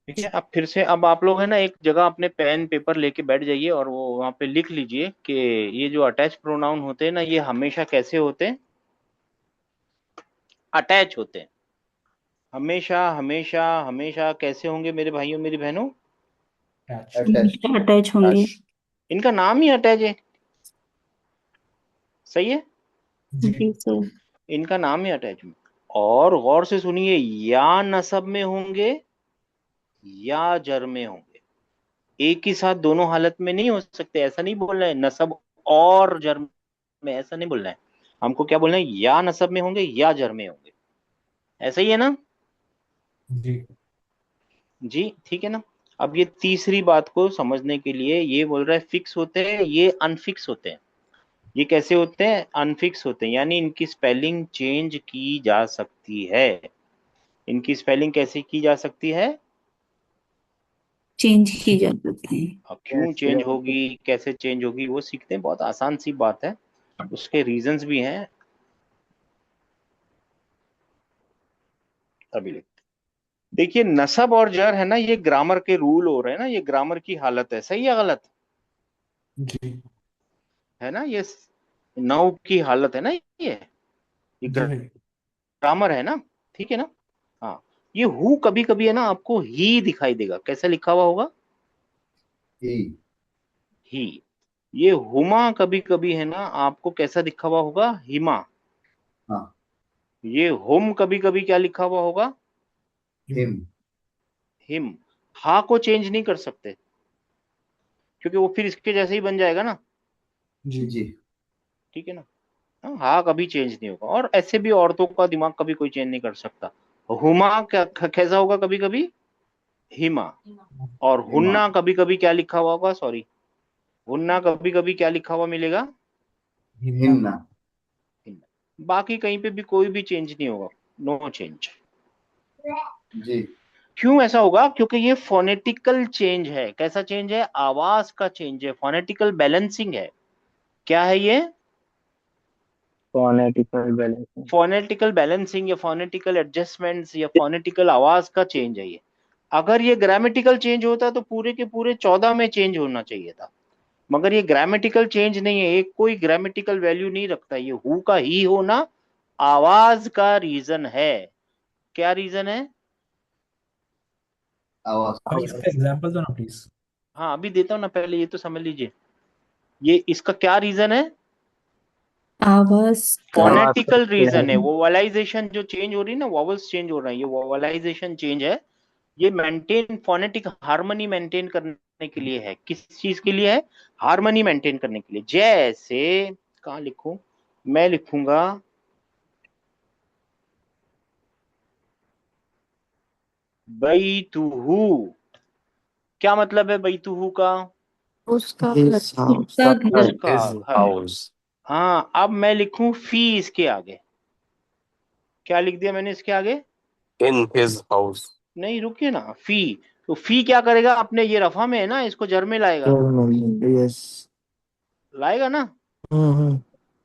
ठीक है, अब फिर से, अब आप लोग है ना, एक जगह अपने पेन पेपर लेके बैठ जाइए और वो वहां पे लिख लीजिए कि ये जो अटैच प्रोनाउन होते हैं ना, ये हमेशा कैसे होते हैं, अटैच होते हैं। हमेशा हमेशा हमेशा कैसे होंगे मेरे भाइयों मेरी बहनों, Attached. अटैच होंगे। इनका नाम ही अटैच है, सही है, जी सर। इनका नाम ही अटैच है। और गौर से सुनिए, या नसब में होंगे या जर में होंगे, एक ही साथ दोनों हालत में नहीं हो सकते। ऐसा नहीं बोलना है नसब और जर में, ऐसा नहीं बोलना है। हमको क्या बोलना है, या नसब में होंगे या जर में होंगे, ऐसा ही है ना जी जी, ठीक है ना। अब ये तीसरी बात को समझने के लिए, ये बोल रहा है फिक्स होते हैं, ये अनफिक्स होते हैं। ये कैसे होते हैं, अनफिक्स होते हैं, यानी इनकी स्पेलिंग चेंज की जा सकती है। इनकी स्पेलिंग कैसे की जा सकती है, चेंज की जा सकती है। अब क्यों चेंज होगी, कैसे चेंज होगी, वो सीखते हैं। बहुत आसान सी बात है, उसके रीजंस भी हैं, अभी लिखते हैं। देखिए, नसब और जर है ना, ये ग्रामर के रूल हो रहे हैं ना, ये ग्रामर की हालत है, सही या गलत जी है ना। ये नौ की हालत है ना, ये जी भाई ग्रामर है ना, ठीक है ना। हाँ, ये हु कभी कभी है ना आपको ही दिखाई देगा, कैसे लिखा हुआ होगा, He. ही। ये हुमा कभी कभी है ना आपको कैसा लिखा हुआ होगा, हिमा। हाँ. ये हुम कभी कभी क्या लिखा हुआ होगा, Him. हिम। हा को चेंज नहीं कर सकते, क्योंकि वो फिर इसके जैसे ही बन जाएगा ना, जी जी. ठीक है ना। हाँ, हा कभी चेंज नहीं होगा। और ऐसे भी औरतों का दिमाग कभी कोई चेंज नहीं कर सकता। हुमा कैसा होगा कभी कभी, हिमा। और हिमा। हुन्ना कभी कभी क्या लिखा हुआ होगा, सॉरी, हुन्ना कभी कभी क्या लिखा हुआ मिलेगा, हिन्ना। हिन्ना। हिन्ना। बाकी कहीं पे भी कोई भी चेंज नहीं होगा, नो चेंज। जी। क्यों ऐसा होगा? क्योंकि ये फोनेटिकल चेंज है। कैसा चेंज है? आवाज का चेंज है, फोनेटिकल बैलेंसिंग है। क्या है ये? फोनेटिकल बैलेंसिंग। फोनेटिकल बैलेंसिंग या फोनेटिकल एडजस्टमेंट्स या फोनेटिकल आवाज का चेंज है ये। अगर ये ग्रामेटिकल चेंज होता तो पूरे के पूरे 14 में चेंज होना चाहिए था, मगर ये ग्रामेटिकल चेंज नहीं है, एक कोई ग्रामेटिकल वैल्यू नहीं रखता। ये हु का ही होना आवाज का रीजन है। क्या रीजन है? आवाज। भाई इसका एग्जांपल दो ना प्लीज। हाँ अभी देता हूँ ना, पहले ये तो समझ लीजिए। ये इसका क्या रीजन है? आवाज का फोनेटिकल रीजन है। वोवलाइजेशन जो चेंज हो रही है ना, वॉवल्स चेंज हो रहा है, ये वोवलाइजेशन चेंज है। ये मेंटेन, फोनेटिक हार्मनी मेंटेन करने के लिए है। किस चीज के लिए है? हार्मनी मेंटेन करने के लिए। जैसे कहाँ लिखूं? मैं लिखूंगा बैतुहू। क्या मतलब है बैतुहू का? उसका घर। His house. उसका घर। उसका हिज घर। हाउस। हाँ अब मैं लिखूं फी इसके आगे। क्या लिख दिया मैंने इसके आगे? In his house. नहीं रुकिए ना, फी। तो फी क्या करेगा? अपने ये रफा में है ना, इसको जर में लाएगा। Germany. Yes. लाएगा ना। Mm-hmm.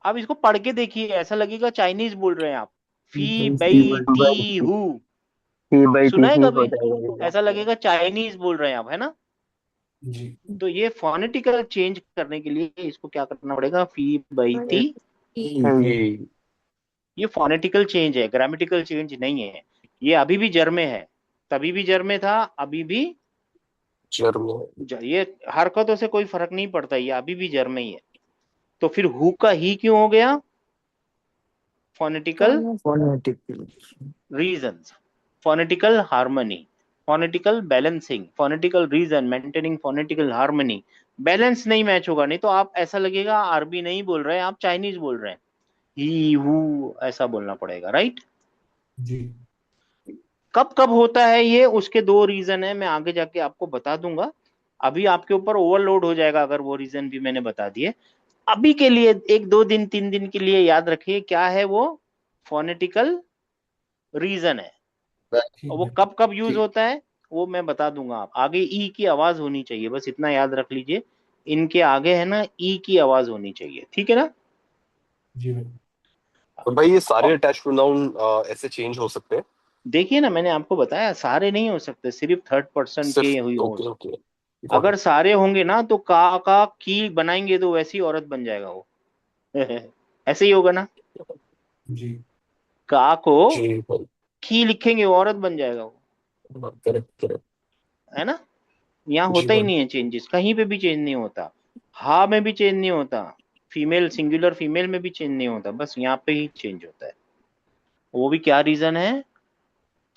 अब इसको पढ़ के देखिए, ऐसा लगेगा चाइनीज बोल रहे हैं आप। फी Yes. बैती हु। ही बाई टी सुना है ही हो कभी? जाएगा। ऐसा लगेगा चाइनीज बोल रहे हैं आप, है ना। जी। तो ये फोनेटिकल चेंज करने के लिए इसको क्या करना पड़ेगा? फी बैती। ये ये फोनेटिकल चेंज है, ग्रामेटिकल चेंज नहीं है। ये अभी भी जर में है, तभी भी जर में था, अभी भी जर्मन। ये हरकतों से कोई फर्क नहीं पड़ता, ये अभी भी जर में ही है। तो फिर हु का ही क्यों हो गया? Phonetical Phonetically. Reasons, phonetical harmony, phonetical balancing, phonetical reason, maintaining phonetical harmony. Balance नहीं मैच होगा, नहीं तो आप ऐसा लगेगा अरबी नहीं बोल रहे हैं, आप चाइनीज बोल रहे हैं। ही हु ऐसा बोलना पड़ेगा, राइट। जी। कब कब होता है ये, उसके दो रीजन है, मैं आगे जाके आपको बता दूंगा। अभी आपके ऊपर ओवरलोड हो जाएगा अगर वो रीजन भी मैंने बता दिए। अभी के लिए एक दो दिन 3 दिन के लिए याद रखिए क्या है वो। फोनेटिकल रीजन है। ठीक और वो है। कब कब यूज ठीक। होता है वो मैं बता दूंगा। आप आगे ई की आवाज होनी चाहिए, बस इतना याद रख लीजिए। इनके आगे है ना ई की आवाज होनी चाहिए, ठीक है ना। जी भाई। तो भाई ये सारे और अटैच प्रोनाउन ऐसे चेंज हो सकते हैं? देखिए ना, मैंने आपको बताया सारे नहीं हो सकते, सिर्फ थर्ड पर्सन के सिर्फ हुई हो ओके सकते। ओके। अगर सारे होंगे ना तो का की बनाएंगे तो वैसी औरत बन जाएगा वो। ऐसे ही होगा ना। जी। का को जी भाई। की लिखेंगे वो औरत बन जाएगा वो, करेक्ट करेक्ट। है ना। यहाँ जी होता ही भाई। नहीं है चेंजेस, कहीं पे भी चेंज नहीं होता। हा में भी चेंज नहीं होता, फीमेल सिंगुलर फीमेल में भी चेंज नहीं होता, बस यहाँ पे ही चेंज होता है। वो भी क्या रीजन है?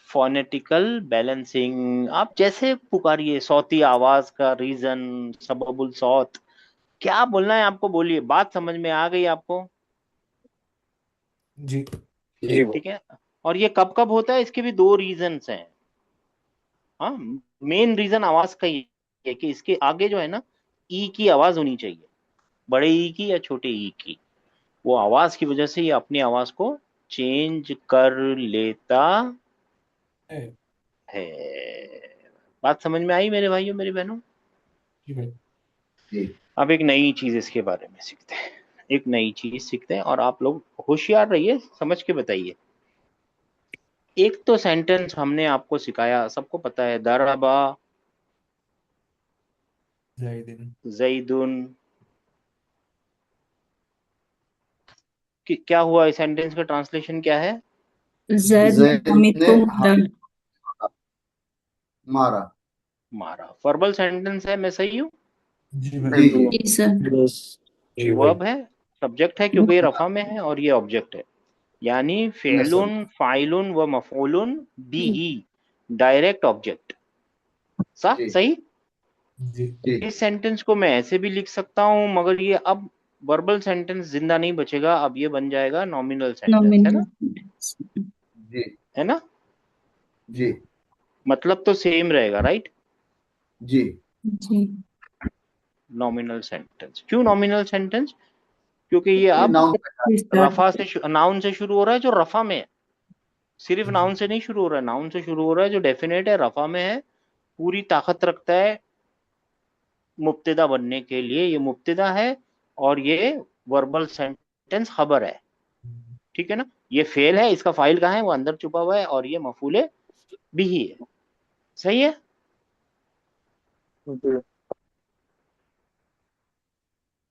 फोनेटिकल बैलेंसिंग। आप जैसे पुकारिए, सौती आवाज का रीजन, सबबुल सौत। क्या बोलना है आपको, बोलिए, बात समझ में आ गई आपको? जी। जी भाई। ठीक है। और ये कब कब होता है, इसके भी दो रीजंस हैं। हाँ, मेन रीजन आवाज का ही है कि इसके आगे जो है ना ई की आवाज होनी चाहिए, बड़े ई की या छोटे ई की। वो आवाज की वजह से ये अपनी आवाज को चेंज कर लेता है। है। बात समझ में आई मेरे भाइयों मेरी बहनों? जी भाई। जी। अब एक नई चीज इसके बारे में सीखते हैं, एक नई चीज सीखते हैं, और आप लोग होशियार रहिए, समझ के बताइए। एक तो सेंटेंस हमने आपको सिखाया, सबको पता है, दरबा जाहिदीन। जैदुन। क्या हुआ, इस सेंटेंस का ट्रांसलेशन क्या है? जैद ने जैद हामिद ने को हामिद मारा। मारा। वर्बल सेंटेंस है, मैं सही हूँ? जी भाई। जी जी। जी सर। Yes. जी भाई। वर्ब है, सब्जेक्ट है क्योंकि ये रफा में है, और ये ऑब्जेक्ट है। यानी यस सर। फेलुन फाइलुन व मफूलुन बी ही डायरेक्ट ऑब्जेक्ट। जी सही। जी। जी। इस सेंटेंस को मैं ऐसे भी लिख सकता हूँ, मगर ये अब वर्बल सेंटेंस जिंदा नहीं बचेगा, अब ये बन जाएगा नॉमिनल सेंटेंस, है नॉमिनल। ना। जी है ना। जी। मतलब तो सेम रहेगा, राइट? जी जी नॉमिनल सेंटेंस। क्यों नॉमिनल सेंटेंस? क्योंकि ये अब नाउन रफा से नाउन से शुरू हो रहा है, जो रफा में है। सिर्फ नाउन से नहीं शुरू हो रहा है, नाउन से शुरू हो रहा है, जो डेफिनेट है, रफा में है, पूरी ताकत रखता है मुब्तदा बनने के लिए। ये मुब्तदा है और ये वर्बल सेंटेंस खबर है, ठीक है ना? ये फेल है, इसका फाइल कहाँ है? वो अंदर छुपा हुआ है, और ये मफूले बिही है। सही है? जी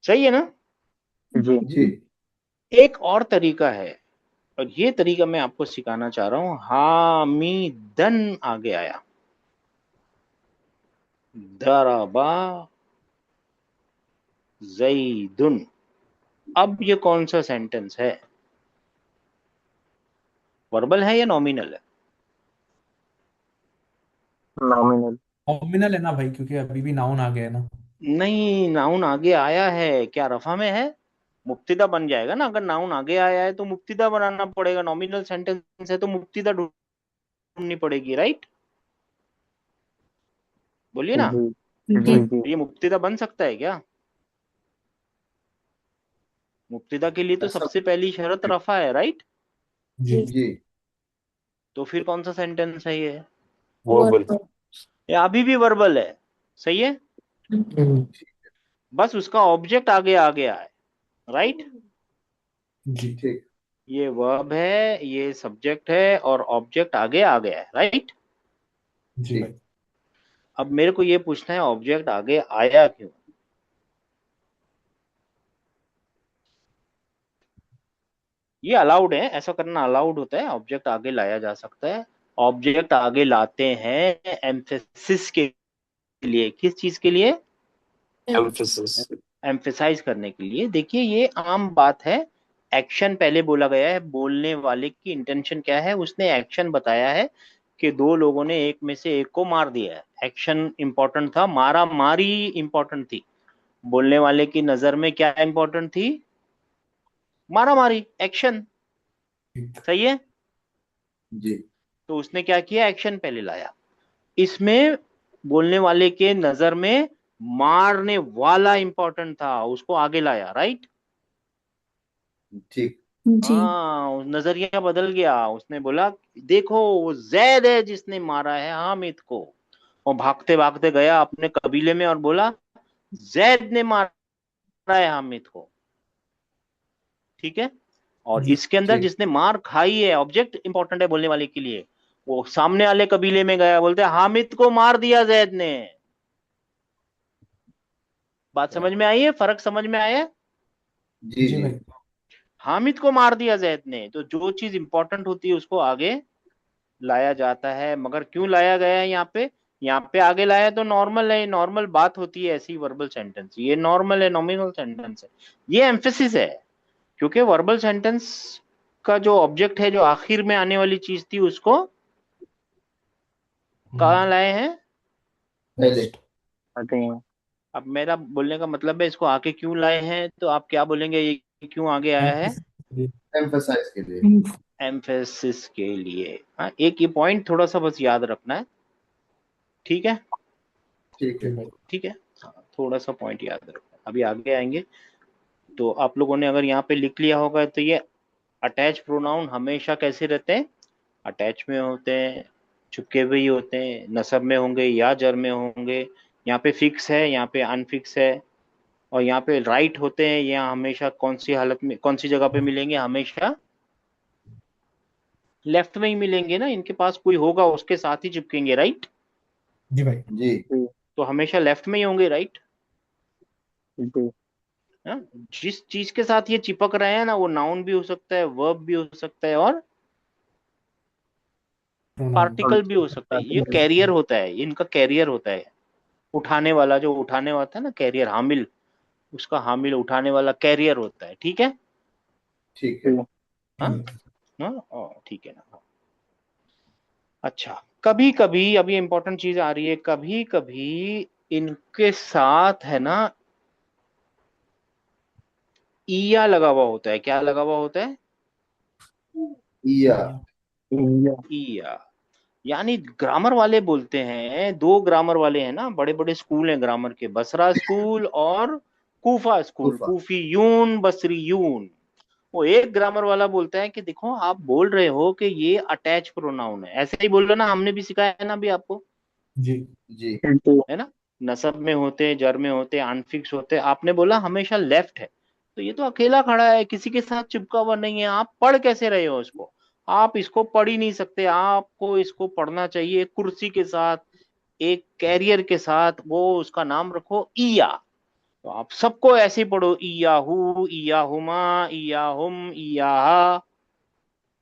सही है ना? जी जी एक और तरीका है, और ये तरीका मैं आपको सिखाना चाह रहा हूं। हामिदन आगे आया, दराबा जईदुन। अब ये कौन सा सेंटेंस है? वर्बल है या नॉमिनल है? नॉमिनल नॉमिनल है ना भाई, क्योंकि अभी भी नाउन आ गया है ना। नहीं, नाउन आगे आया है, क्या रफा में है? मुब्तिदा बन जाएगा ना। अगर नाउन आगे आया है तो मुब्तिदा बनाना पड़ेगा। नॉमिनल सेंटेंस है तो मुब्तिदा ढूंढनी पड़ेगी, राइट? बोलिए ना। जी जी जी जी तो ये मुब्तिदा बन सकता है क्या? मुब्तिदा के लिए तो ऐसा सबसे पहली शर्त रफा है, राइट? जी जी तो फिर कौन सा सेंटेंस है ये? वर्बल। ये अभी भी वर्बल है। सही है? हम्म, बस उसका ऑब्जेक्ट आगे आ गया है, राइट? जी ठीक ये वर्ब है, ये सब्जेक्ट है, और ऑब्जेक्ट आगे आ गया है, राइट? जी ठीक भाई। अब मेरे को ये पूछना है, ऑब्जेक्ट आगे आया क्यों? ये अलाउड है, ऐसा करना अलाउड होता है। ऑब्जेक्ट आगे लाया जा सकता है। ऑब्जेक्ट आगे लाते हैं एम्फेसिस के लिए। किस चीज के लिए? एम्फेसिस। एम्फेसाइज करने के लिए। देखिए, ये आम बात है। एक्शन पहले बोला गया है। बोलने वाले की इंटेंशन क्या है? उसने एक्शन बताया है कि दो लोगों ने एक में से एक को मार दिया है। एक्शन इंपॉर्टेंट था, मारा मारी इंपॉर्टेंट थी। बोलने वाले की नजर में क्या इंपॉर्टेंट थी? मारा मारी, एक्शन। ठीक। सही है? जी तो उसने क्या किया? एक्शन पहले लाया। इसमें बोलने वाले के नजर में मारने वाला इंपॉर्टेंट था, उसको आगे लाया, राइट? ठीक जी हाँ, नजरिया बदल गया। उसने बोला, देखो वो जैद है जिसने मारा है हामिद को। वो भागते भागते गया अपने कबीले में और बोला, जैद ने मारा है हामिद को। ठीक है? और जी इसके अंदर ठीक जिसने मार खाई है, ऑब्जेक्ट इंपॉर्टेंट है बोलने वाले के लिए। वो सामने वाले कबीले में गया, बोलते हामिद को मार दिया जैद ने। बात समझ में आई है? फर्क समझ में आया है? जी जी जी भाई। हामिद को मार दिया जैद ने। तो जो चीज इंपॉर्टेंट होती है उसको आगे लाया जाता है। मगर क्यों लाया गया है यहाँ पे? यहाँ पे आगे लाया तो नॉर्मल है, नॉर्मल बात होती है ऐसी। वर्बल सेंटेंस ये नॉर्मल है, नॉमिनल सेंटेंस है। ये एम्फेसिस है, क्योंकि वर्बल सेंटेंस का जो ऑब्जेक्ट है, जो आखिर में आने वाली चीज थी, उसको कहाँ लाए हैं? पहले नेक्स्ट। आते हैं अब मेरा बोलने का मतलब है, इसको आगे क्यों लाए हैं, तो आप क्या बोलेंगे? ये क्यों आगे आया है? एम्फसाइज के लिए एम्फेसिस के लिए। हाँ, एक ये पॉइंट थोड़ा सा बस याद रखना है। ठीक है? ठीक है जी भाई। ठीक है। हाँ, थोड़ा सा पॉइंट याद रखना है। अभी आगे आएंगे तो आप लोगों ने अगर यहाँ पे लिख लिया होगा, तो ये अटैच प्रोनाउन हमेशा कैसे रहते हैं? अटैच में होते हैं, छुपके हुए ही होते हैं, नसब में होंगे या जर में होंगे। यहाँ पे फिक्स है, यहाँ पे अनफिक्स है, और यहाँ पे राइट होते हैं। यहाँ हमेशा कौन सी हालत में, कौन सी जगह पे मिलेंगे? हमेशा लेफ्ट में ही मिलेंगे ना। इनके पास कोई होगा उसके साथ ही चिपकेंगे, राइट? जी भाई। जी जी तो हमेशा लेफ्ट में ही होंगे, राइट? जी हाँ? जिस चीज के साथ ये चिपक रहे हैं ना, वो नाउन भी हो सकता है, वर्ब भी हो सकता है, और प्रोनाउन। पार्टिकल भी हो सकता है। ये कैरियर होता है, ये इनका कैरियर होता है। उठाने वाला, जो उठाने वाला है ना, कैरियर, हामिल, उसका हामिल उठाने वाला कैरियर होता है। ठीक है? ठीक है जी हाँ हाँ ठीक है ना। अच्छा, कभी कभी, अब ये इंपॉर्टेंट चीज आ रही है, कभी कभी इनके साथ है ना ईया लगा हुआ होता है। क्या लगा हुआ होता है? या इंडिया ईया। यानी ग्रामर वाले बोलते हैं, दो ग्रामर वाले हैं ना, बड़े बड़े स्कूल हैं ग्रामर के, बसरा स्कूल और कूफा स्कूल, कूफा। कूफीयून बसरीयून। वो एक ग्रामर वाला बोलता है कि देखो आप बोल रहे हो कि ये अटैच प्रोनाउन है, ऐसे ही बोल रहे ना, हमने भी सिखाया है ना अभी आपको, जी जी जी है ना, नसब में होते, जर में होते, अनफिक्स होते, आपने बोला हमेशा लेफ्ट है, तो ये तो अकेला खड़ा है, किसी के साथ चिपका हुआ नहीं है, आप पढ़ कैसे रहे हो इसको? आप इसको पढ़ ही नहीं सकते, आपको इसको पढ़ना चाहिए कुर्सी के साथ, एक कैरियर के साथ, वो उसका नाम रखो ईया। तो आप सबको ऐसे ही पढ़ो, ईयाहू, ईयाहुमा, ईयाहुम, ईयाहा।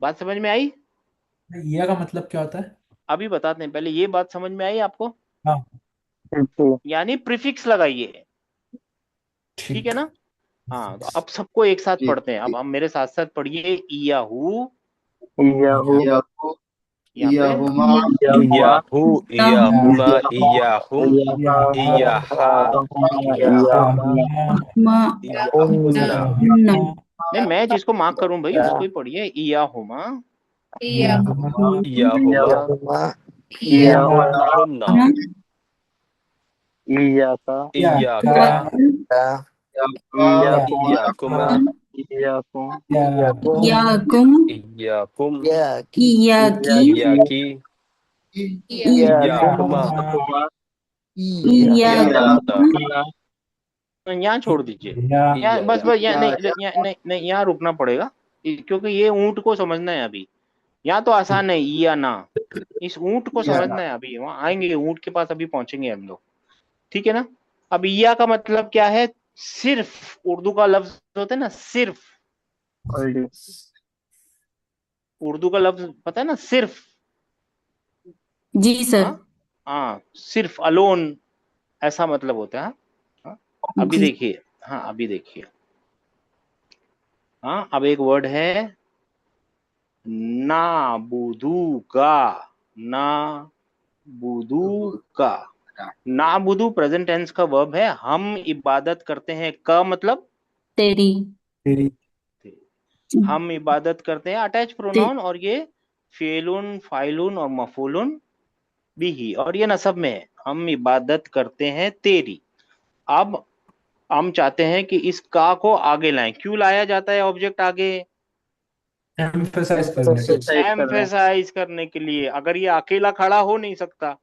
बात समझ में आई? ईया का मतलब क्या होता है? अभी बताते हैं, पहले ये बात समझ में आई आपको? हाँ जी यानी प्रीफिक्स लगाइए, ठीक है ठीक। ना? हाँ, तो अब सबको एक साथ जी पढ़ते हैं, अब जी। हम मेरे साथ साथ पढ़िए, ईयाहू, याहू याहू, यहाँ पे याहुमा, याहुआ Iyahu, Iyahuma, Iyahum, या Iyaha, याहुमा Iyahuma, मा Iyahunna, ना नहीं, मैं जिसको मार्क करूं भाई उसको ही पढ़िए, ईयाहुमा, याहुमा Iyahuma, याहुमा याहुना Iyahunna, ना इयाका Iyaka, इयाकुम Iyakuma, इयाकुम या कुम Iyakum, याकी याकी Iyaki, याकुमा Iyakuma, याकुम Iyakunna, यहाँ छोड़ दीजिए, यहाँ बस बस यहाँ Iyayaki, नहीं यहाँ नहीं नहीं, यहाँ रुकना पड़ेगा, क्योंकि ये ऊंट को समझना है अभी, यहाँ तो आसान है ई या ना, इस ऊंट को समझना है अभी, वहां आएंगे ऊंट के पास, अभी पहुंचेंगे हम लोग, ठीक है ना? अब ईया का मतलब क्या है? सिर्फ, उर्दू का लफ्ज होता है ना सिर्फ, उर्दू का लफ्ज पता है ना सिर्फ? जी सर हाँ हाँ, सिर्फ, अलोन, ऐसा मतलब होता है। हाँ, अभी जी देखिए, हाँ अभी देखिए, हाँ अब एक वर्ड है ना बुदू का, ना बुदू का, ना बुदू प्रेजेंट टेंस का वर्ब है, हम इबादत करते हैं, का मतलब तेरी तेरी हम इबादत करते हैं, अटैच ते, प्रोनाउन, और ये फेलुन, फाइलुन और मफूलुन भी ही, और ये नसब में है, हम इबादत करते हैं तेरी। अब हम चाहते हैं कि इस का को आगे लाएं, क्यों लाया जाता है ऑब्जेक्ट आगे? एम्फेसाइज करने के लिए। एम्फेसाइज करने के लिए, अगर ये अकेला खड़ा हो नहीं सकता,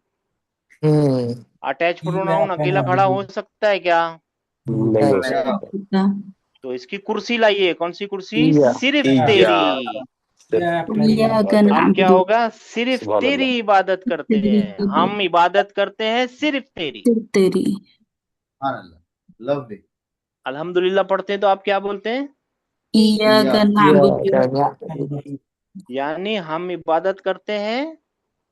अटैच ईया प्रोनाउन अकेला का खड़ा हो सकता है क्या? नहीं हो नहीं सकता, तो इसकी कुर्सी लाइए, कौन सी कुर्सी? इया सिर्फ Iya, तेरी। सिर्फ या इबादत, अब क्या नाबुदु होगा? सिर्फ सुभान तेरी अल्लाह, इबादत करते हैं, हम इबादत करते हैं सिर्फ तेरी। सिर्फ तेरी लवली। अल्हम्दुलिल्लाह पढ़ते हैं तो आप क्या बोलते हैं? या इया का या नाबुदु यानी हम इबादत करते हैं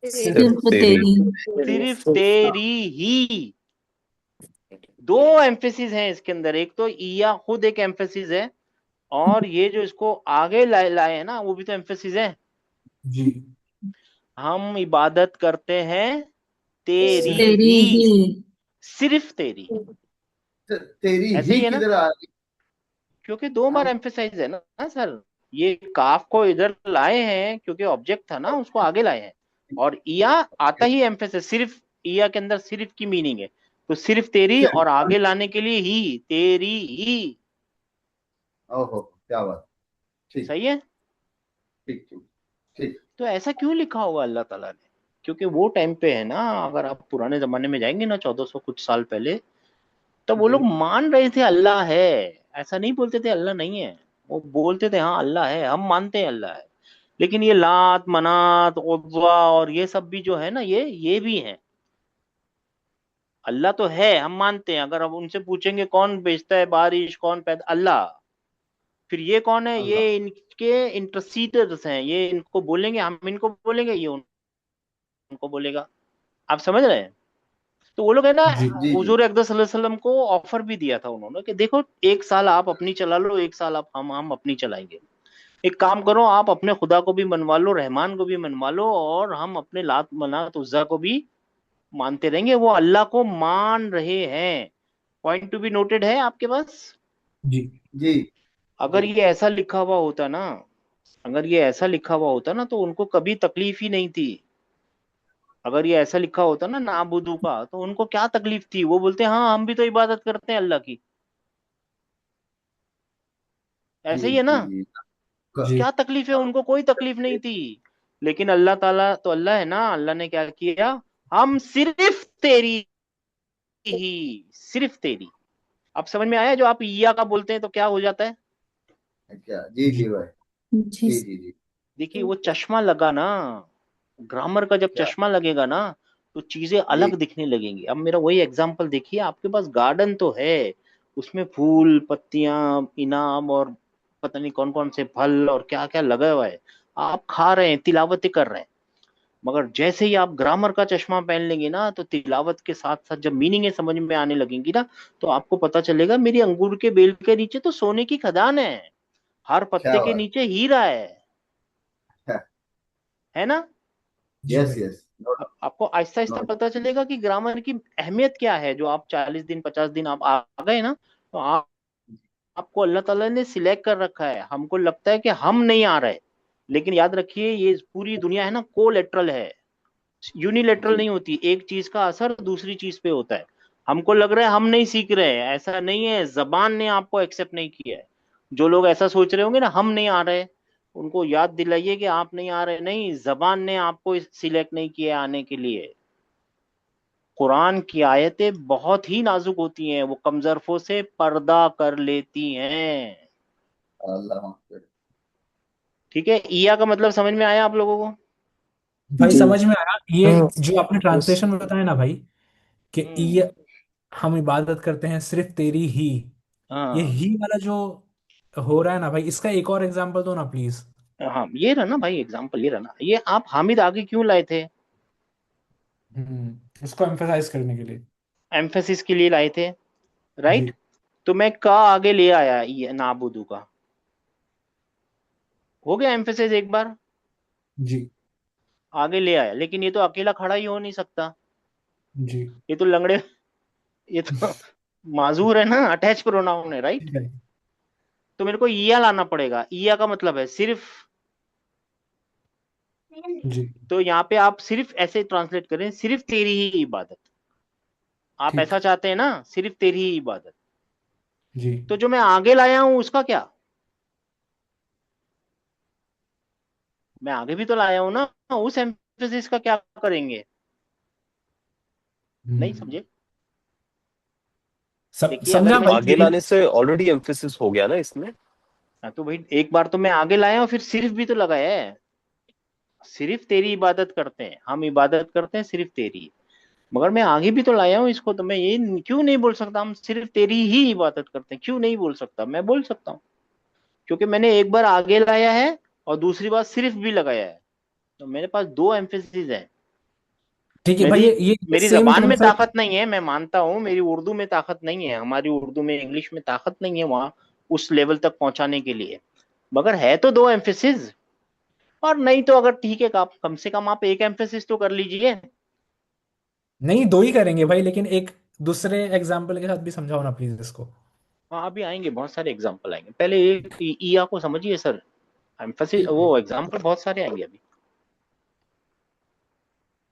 सिर्फ सिर्फ तेरी, तेरी सिर्फ तेरी ही। दो एम्फेसिस हैं इसके अंदर, एक तो ईया खुद एक एम्फेसिस है, और ये जो इसको आगे लाए हैं ना, वो भी तो एम्फेसिस है। जी हम इबादत करते हैं तेरी सिर्फ तेरी ही, ही सिर्फ तेरी, तेरी ऐसे ही ही है ना? किधर आ रही? क्योंकि दो बार एम्फेसाइज है ना सर, ये काफ को इधर लाए हैं क्योंकि ऑब्जेक्ट था ना, उसको आगे लाए हैं, और इया आता ही एम्फेसिस, सिर्फ इया के अंदर सिर्फ की मीनिंग है, तो सिर्फ तेरी, और आगे लाने के लिए ही, तेरी ही। ओहो क्या बात। ठीक सही है? ठीक ठीक ठीक। तो ऐसा क्यों लिखा होगा अल्लाह ताला ने? क्योंकि वो टाइम पे है ना, अगर आप पुराने जमाने में जाएंगे ना, 1400 कुछ साल पहले, तो वो जी लोग मान रहे थे अल्लाह है, ऐसा नहीं बोलते थे अल्लाह नहीं है, वो बोलते थे हाँ अल्लाह है, हम मानते हैं अल्लाह है, लेकिन ये लात मनात उज़्ज़ा और ये सब भी जो है ना, ये भी हैं। अल्लाह तो है, हम मानते हैं, अगर अब उनसे पूछेंगे कौन भेजता है बारिश, कौन पैदा, अल्लाह। फिर ये कौन है? अल्लाह। ये इनके इंटरसीडर्स हैं, ये इनको बोलेंगे, हम इनको बोलेंगे, ये उनको बोलेगा। आप समझ रहे हैं? तो वो लोग है ना, जी जी जी हुजूर अकदर सल्लल्लाहु अलैहि वसल्लम को ऑफर भी दिया था उन्होंने कि देखो, एक साल आप अपनी चला लो, एक साल आप हम अपनी चलाएंगे, एक काम करो, आप अपने खुदा को भी मनवा लो, रहमान को भी मनवा लो, और हम अपने लात मनात उज़्ज़ा को भी मानते रहेंगे, वो अल्लाह को मान रहे हैं। पॉइंट टू बी नोटेड है आपके पास? जी जी अगर जी। ये ऐसा लिखा हुआ होता ना, अगर ये ऐसा लिखा हुआ होता ना, तो उनको कभी तकलीफ ही नहीं थी, अगर ये ऐसा लिखा होता ना नाबुदू का, तो उनको क्या तकलीफ थी? वो बोलते हाँ हम भी तो इबादत करते हैं अल्लाह की। जी ऐसे ही है ना? जी जी क- जी क्या तकलीफ है उनको? कोई तकलीफ नहीं थी। लेकिन अल्लाह ताला तो अल्लाह है ना, अल्लाह ने क्या किया? हम सिर्फ तेरी ही, सिर्फ तेरी। अब समझ में आया? जो आप ईया का बोलते हैं तो क्या हो जाता है? क्या? जी जी जी भाई। जी जी जी जी। देखिए वो चश्मा लगा ना, ग्रामर का जब क्या? चश्मा लगेगा ना, तो चीजें जी अलग दिखने लगेंगी। अब मेरा वही एग्जांपल देखिए, आपके पास गार्डन तो है, उसमें फूल पत्तियां इनाम और पता नहीं कौन कौन से फल और क्या क्या लगा हुआ है, आप खा रहे हैं, तिलावतें कर रहे हैं। मगर जैसे ही आप ग्रामर का चश्मा पहन लेंगे ना, तो तिलावत के साथ साथ जब मीनिंग समझ में आने लगेंगी ना, तो आपको पता चलेगा मेरी अंगूर के बेल के नीचे तो सोने की खदान है, हर पत्ते क्या के बात नीचे हीरा है। है ना? जी यस भाई। यस। नो आपको आहिस्ता आहिस्ता डाउट। पता चलेगा कि ग्रामर की अहमियत क्या है। जो आप 40 दिन 50 दिन आप आ गए ना, तो आपको अल्लाह ताला ने सिलेक्ट कर रखा है। हमको लगता है कि हम नहीं आ रहे, लेकिन याद रखिए ये पूरी दुनिया है ना, कोलेटरल है, यूनिलेटरल जी नहीं होती। एक चीज का असर दूसरी चीज पे होता है। हमको लग रहा है हम नहीं सीख रहे हैं, ऐसा नहीं है, जबान ने आपको एक्सेप्ट नहीं किया है। जो लोग ऐसा सोच रहे होंगे ना हम नहीं आ रहे, उनको याद दिलाइए कि आप नहीं आ रहे, नहीं, जबान ने आपको सिलेक्ट नहीं किया आने के लिए। कुरान की आयतें बहुत ही नाजुक होती हैं, वो कमजरफों से पर्दा कर लेती हैं। अल्लाह हाफिज। ठीक है? ईया का मतलब समझ में आया आप लोगों को? भाई जी समझ में आया ये हम्म, जो आपने उस ट्रांसलेशन में बताया ना भाई, कि हम्म। ये हम इबादत करते हैं सिर्फ तेरी ही, ये हाँ ही वाला जो हो रहा है ना भाई, इसका एक और एग्जांपल दो ना प्लीज। हाँ, ये रहा ना भाई एग्जाम्पल, ये रहा ना। ये आप हामिद आगे क्यों लाए थे? उसको एम्फेसाइज करने के लिए। एम्फेसिस के लिए लाए थे, राइट? जी तो मैं का आगे ले आया ये नाबुदू का, हो गया एम्फेसिस एक बार, जी आगे ले आया। लेकिन ये तो अकेला खड़ा ही हो नहीं सकता, जी। ये तो लंगड़े, ये तो माजूर है ना, अटैच प्रोनाउन है, राइट? ठीक है। तो मेरे को ईया लाना पड़ेगा। ईया का मतलब है सिर्फ। जी तो यहाँ पे आप सिर्फ ऐसे ट्रांसलेट करें, सिर्फ तेरी ही इबादत। आप ठीक। ऐसा चाहते हैं ना, सिर्फ तेरी ही इबादत। जी तो जो मैं आगे लाया हूं उसका क्या? मैं आगे भी तो लाया हूं ना, उस एम्फेसिस का क्या करेंगे? नहीं हम्म समझे? देखिए अगर समझा मैं, भाई आगे लेकिन। लाने से ऑलरेडी एम्फेसिस हो गया ना इसमें। हाँ, तो भाई एक बार तो मैं आगे लाया हूं, फिर सिर्फ भी तो लगाया है। सिर्फ तेरी इबादत करते हैं, हम इबादत करते हैं सिर्फ तेरी। मगर मैं आगे भी तो लाया हूँ इसको, तो मैं ये क्यों नहीं बोल सकता हम सिर्फ तेरी ही इबादत करते हैं? क्यों नहीं बोल सकता? मैं बोल सकता हूँ, क्योंकि मैंने एक बार आगे लाया है और दूसरी बार सिर्फ भी लगाया है। तो मेरे पास दो एम्फेसिस है। ठीक है भाई, मेरी ये मेरी सेम जबान में कॉन्सेप्ट। ताकत नहीं है, मैं मानता हूँ, मेरी उर्दू में ताकत नहीं है, हमारी उर्दू में इंग्लिश में ताकत नहीं है वहां उस लेवल तक पहुंचाने के लिए। मगर है तो दो एम्फेसिस। और नहीं तो अगर ठीक है, आप कम से कम आप एक एम्फेसिस तो कर लीजिए। नहीं, दो ही करेंगे भाई, लेकिन एक दूसरे एग्जाम्पल के साथ भी समझाओ ना प्लीज इसको। हाँ अभी आएंगे, बहुत सारे एग्जाम्पल आएंगे, पहले एक ईया को समझिए सर। एम्फेसिस ठीक है। वो एग्जाम्पल बहुत सारे आएंगे अभी।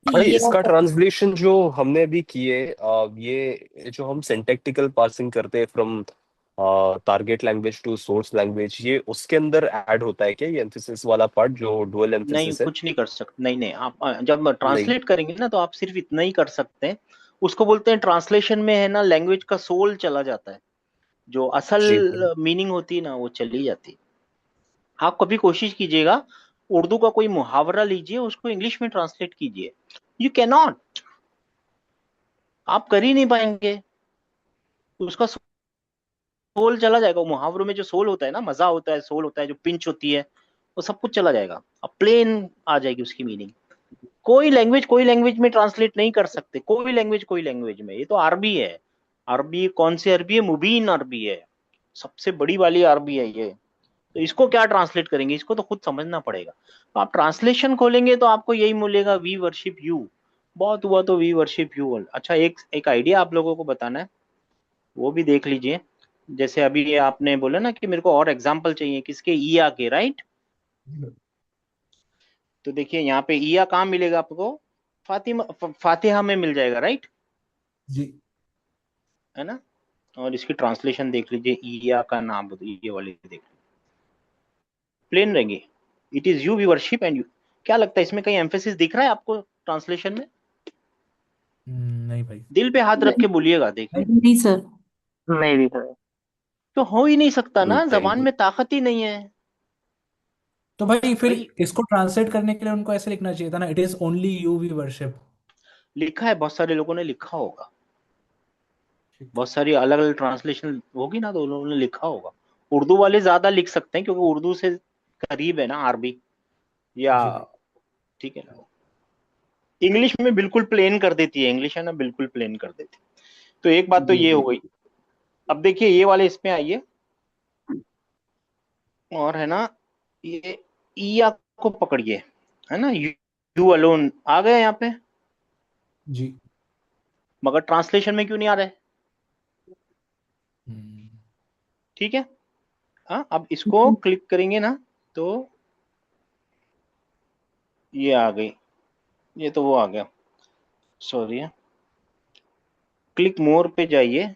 भाई या इसका ट्रांसलेशन जो हमने अभी किए, ये जो हम सिंटैक्टिकल पार्सिंग करते हैं from target language to source language, ये उसके अंदर ऐड होता है क्या, ये एम्फेसिस वाला पार्ट जो डुअल नहीं, एम्फेसिस है? कुछ नहीं कर सकते, नहीं नहीं। आप जब नहीं। ट्रांसलेट करेंगे ना, तो आप सिर्फ इतना ही कर सकते हैं। उसको बोलते हैं ट्रांसलेशन में है ना, लैंग्वेज का सोल चला जाता है, जो जी असल मीनिंग होती है ना वो चली जाती है। आप कभी कोशिश कीजिएगा, उर्दू का कोई मुहावरा लीजिए, उसको इंग्लिश में ट्रांसलेट कीजिए, यू कैन नॉट, आप कर ही नहीं पाएंगे। उसका सोल चला जाएगा। वो मुहावरों में जो सोल होता है ना, मजा होता है, सोल होता है, जो पिंच होती है, वो सब कुछ चला जाएगा। अब प्लेन आ जाएगी उसकी मीनिंग। कोई लैंग्वेज में ट्रांसलेट नहीं कर सकते, कोई लैंग्वेज में। ये तो अरबी है। अरबी कौन सी अरबी है? मुबीन अरबी है, सबसे बड़ी वाली अरबी है ये। तो इसको क्या ट्रांसलेट करेंगे? इसको तो खुद समझना पड़ेगा। तो आप ट्रांसलेशन खोलेंगे तो आपको यही मिलेगा, वी वर्शिप यू। बहुत हुआ तो वी वर्शिप यू। अच्छा, एक एक आइडिया आप लोगों को बताना है, वो भी देख लीजिए। जैसे अभी ये आपने बोला ना कि मेरे को और एग्जाम्पल चाहिए किसके, ईया के, राइट? तो देखिए यहाँ पे ईया कहाँ मिलेगा आपको? फातिहा में मिल जाएगा, राइट? जी है ना? और इसकी ट्रांसलेशन देख लीजिए, ईया का नाम ये वाली देख लीजिए, प्लेन रहेंगे। It is you we worship and you. क्या लगता है इसमें कहीं एम्फेसिस दिख रहा है आपको ट्रांसलेशन में? नहीं भाई। दिल पे हाथ रख के बोलिएगा, देखिए। नहीं सर। नहीं दिख रहा है। तो हो ही नहीं सकता ना, नहीं जबान में ताकत ही नहीं है तो भाई फिर भाई। इसको ट्रांसलेट करने के लिए उनको ऐसे लिखना चाहिए था ना, it is only you we worship. लिखा है, बहुत सारे लोगों ने लिखा होगा, ठीक। बहुत सारी अलग अलग ट्रांसलेशन होगी ना, तो उन लोगों ने लिखा होगा। उर्दू वाले ज्यादा लिख सकते हैं क्योंकि उर्दू से करीब है ना अरबी, या जी भाई। ठीक है ना। इंग्लिश में बिल्कुल प्लेन कर देती है, इंग्लिश है ना, बिल्कुल प्लेन कर देती है। तो एक बात तो जी ये हो जी गई। अब देखिए ये वाले इसमें आइए, और है ना, ये ईया को पकड़िए, है ना, यू अलोन आ गए यहाँ पे, जी। मगर ट्रांसलेशन में क्यों नहीं आ रहा है? हम्म, ठीक है। हाँ, अब इसको क्लिक करेंगे ना, तो ये आ गई, ये तो वो आ गया, सॉरी। क्लिक मोर पे जाइए,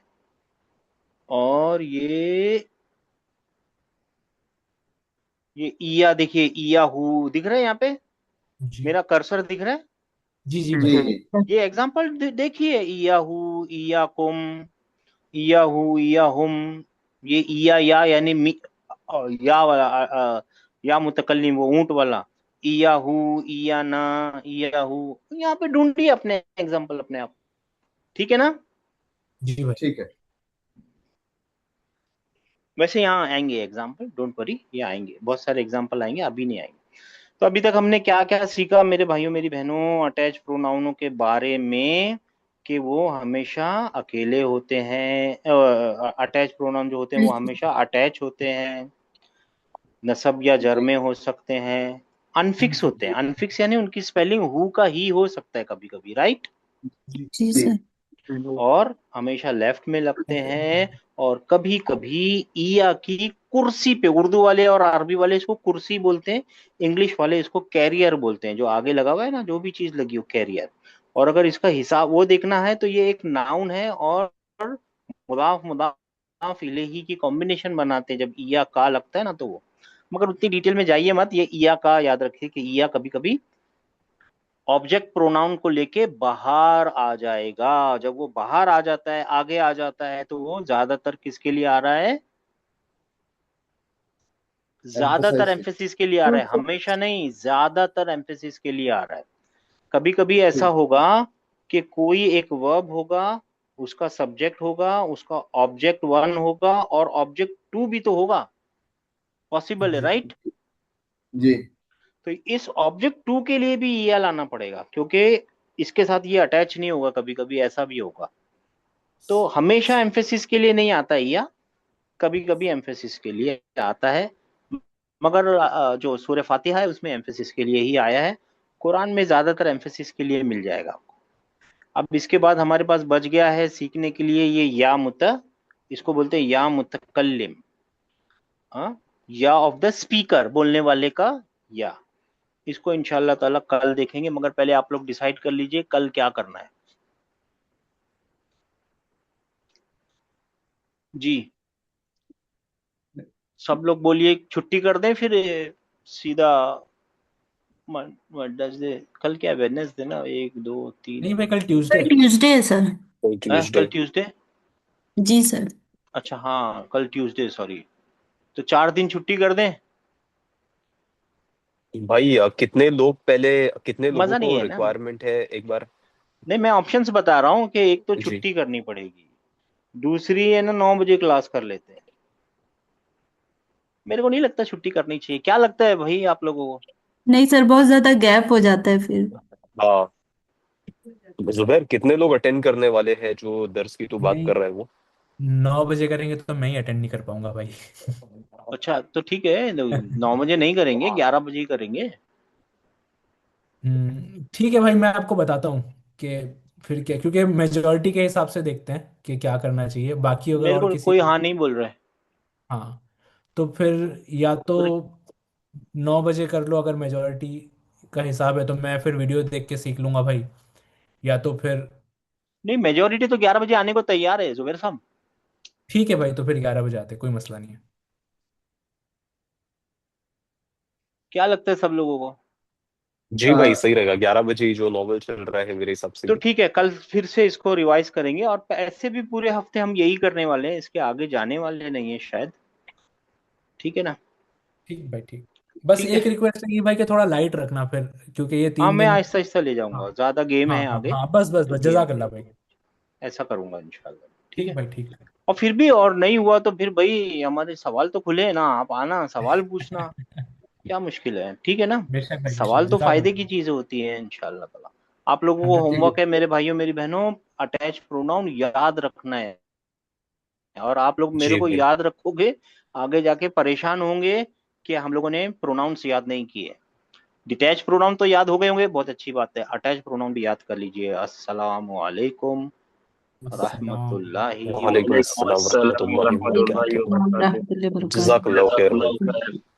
और ये ईया देखिए, ईया हु दिख रहा है यहाँ पे, जी मेरा कर्सर दिख रहा है। जी जी जी भाई। जी ये एग्जांपल देखिए, ईया हु, ईया कुम, ईया हु, ईया हुम। ये ईया या यानी या वाला या मुतकल्लिम, वो ऊंट वाला। ईया हु, ईया ना, ईया हु। यहाँ पे ढूंढिए अपने एग्जांपल अपने आप, ठीक है ना? जी भाई। ठीक है। वैसे यहाँ आएंगे एग्जाम्पल, डोंट वरी, ये आएंगे, बहुत सारे एग्जाम्पल आएंगे, अभी नहीं आएंगे। तो अभी तक हमने क्या क्या सीखा मेरे भाइयों मेरी बहनों, अटैच प्रोनाउनों के बारे में, कि वो हमेशा अकेले होते हैं। अटैच प्रोनाउन जो होते हैं वो हमेशा अटैच होते हैं, नसब या जर जी में हो सकते हैं, अनफिक्स होते हैं। अनफिक्स यानी उनकी स्पेलिंग हु का ही हो सकता है कभी कभी, राइट? जी जी जी सर। और हमेशा लेफ्ट में लगते हैं, और कभी कभी ईया की कुर्सी पे, उर्दू वाले और अरबी वाले इसको कुर्सी बोलते हैं, इंग्लिश वाले इसको कैरियर बोलते हैं। जो आगे लगा हुआ है ना, जो भी चीज लगी हो, कैरियर। और अगर इसका हिसाब वो देखना है तो ये एक नाउन है, और मुदाफ मुदाफ इलेही की कॉम्बिनेशन बनाते हैं जब ईया का लगता है ना, तो वो। मगर उतनी डिटेल में जाइए मत, ये ईया का याद रखिए कि ईया कभी कभी ऑब्जेक्ट प्रोनाउन को लेके बाहर आ जाएगा। जब वो बाहर आ जाता है, आगे आ जाता है, तो वो ज्यादातर किसके लिए आ रहा है? ज्यादातर एम्फोसाइज। एम्फेसिस के लिए आ रहा है, हमेशा नहीं, ज्यादातर एम्फेसिस के लिए आ रहा है। कभी कभी ऐसा ठीक। होगा कि कोई एक वर्ब होगा, उसका सब्जेक्ट होगा, उसका ऑब्जेक्ट वन होगा, और ऑब्जेक्ट टू भी तो होगा, पॉसिबल है, जी राइट? जी तो इस ऑब्जेक्ट टू के लिए भी ये लाना पड़ेगा, क्योंकि इसके साथ ये अटैच नहीं होगा, कभी कभी ऐसा भी होगा। तो हमेशा एम्फेसिस के लिए नहीं आता है, या कभी कभी एम्फेसिस के लिए आता है। मगर जो सूरह फातिहा है उसमें एम्फेसिस के लिए ही आया है। कुरान में ज्यादातर एम्फेसिस के लिए मिल जाएगा आपको। अब इसके बाद हमारे पास बच गया है सीखने के लिए ये या इसको बोलते हैं या मुतकल्लिम। हाँ, या ऑफ द स्पीकर, बोलने वाले का या। इसको इंशाल्लाह ताला कल देखेंगे, मगर पहले आप लोग डिसाइड कर लीजिए कल क्या करना है। जी, सब लोग बोलिए, छुट्टी कर दें फिर सीधा वेडनेसडे। कल क्या वेडनेसडे ना, एक दो तीन। नहीं भाई, कल ट्यूसडे। ट्यूसडे है सर। कल ट्यूसडे। ट्यूसडे। जी सर। अच्छा हाँ, कल ट्यूसडे, सॉरी। तो 4 दिन छुट्टी कर दें? भाई कितने लोग पहले, कितने लोगों मजा नहीं को है ना। रिक्वायरमेंट है एक बार? नहीं, मैं ऑप्शंस बता रहा हूँ कि एक तो जी। छुट्टी करनी पड़ेगी, दूसरी है ना 9 बजे क्लास कर लेते हैं। मेरे को नहीं लगता छुट्टी करनी चाहिए, क्या लगता है भाई आप लोगों को? नहीं सर, बहुत ज्यादा गैप हो जाता है फिर। हाँ, जुबैर कितने लोग अटेंड करने वाले हैं जो दर्स की तू बात नहीं, कर रहा है वो? 9 बजे करेंगे तो मैं ही अटेंड नहीं कर पाऊंगा भाई। अच्छा तो ठीक है, 9 बजे नहीं करेंगे, 11 बजे ही करेंगे। ठीक है भाई, मैं आपको बताता हूँ कि फिर क्या, क्योंकि मेजोरिटी के हिसाब से देखते हैं कि क्या करना चाहिए, बाकी अगर मेरे और को किसी। कोई हाँ नहीं बोल रहा है। हाँ, तो फिर या तो 9 बजे कर लो, अगर मेजोरिटी का हिसाब है तो मैं फिर वीडियो देख के सीख लूंगा भाई। या तो फिर नहीं, मेजोरिटी तो 11 बजे आने को तैयार है जुबैर साहब। ठीक है भाई, तो फिर 11 बजे आते, कोई मसला नहीं है। क्या लगता है सब लोगों को? जी भाई, सही रहेगा, 11 बजे ही जो नॉवल चल रहा है मेरे हिसाब से तो भी। ठीक है, कल फिर से इसको रिवाइज करेंगे, और ऐसे भी पूरे हफ्ते हम यही करने वाले हैं, इसके आगे जाने वाले नहीं है शायद। ठीक है ना? ठीक भाई, ठीक। बस ठीक एक है। रिक्वेस्ट है कि भाई कि थोड़ा लाइट रखना फिर, क्योंकि ये हाँ, 3 मैं दिन। आहिस्ता आहिस्ता ले हाँ जाऊंगा, ज्यादा गेम हाँ है हाँ आगे। हाँ, बस बस तो बस, गेम जज़ाकल्लाह भाई। ऐसा करूंगा इंशाल्लाह। ठीक ठीक है। भाई, ठीक। और फिर भी और नहीं हुआ तो फिर भाई हमारे सवाल तो खुले हैं ना, आप आना सवाल पूछना, क्या मुश्किल है? ठीक है ना? बेशक भाई, बेशक, सवाल तो फायदे की जज़ाकल्लाह। चीज होती है इंशाल्लाह ताला। आप लोगों को 100%। होमवर्क है मेरे भाइयों मेरी बहनों, अटैच प्रोनाउन याद रखना है, और आप लोग मेरे जी को भाई। याद रखोगे, आगे जाके परेशान होंगे कि हम लोगों ने प्रोनाउंस याद नहीं किए। डिटैच प्रोनाउन तो याद हो गए होंगे, बहुत अच्छी बात है, अटैच प्रोनाउन भी याद कर लीजिए। अस्सलामु अलैकुम अस्सलाम। रहमतुल्लाहि व वालेकुम अस्सलाम अस्सलाम वरहमतुल्लाहि वरहमतुल्लाहि वबरकातुहू। वबरकातुहू। रहमतुल्लाहि वबरकातुहू। जज़ाकल्लाहु खैर भाई। जज़ाकल्लाहु खैर।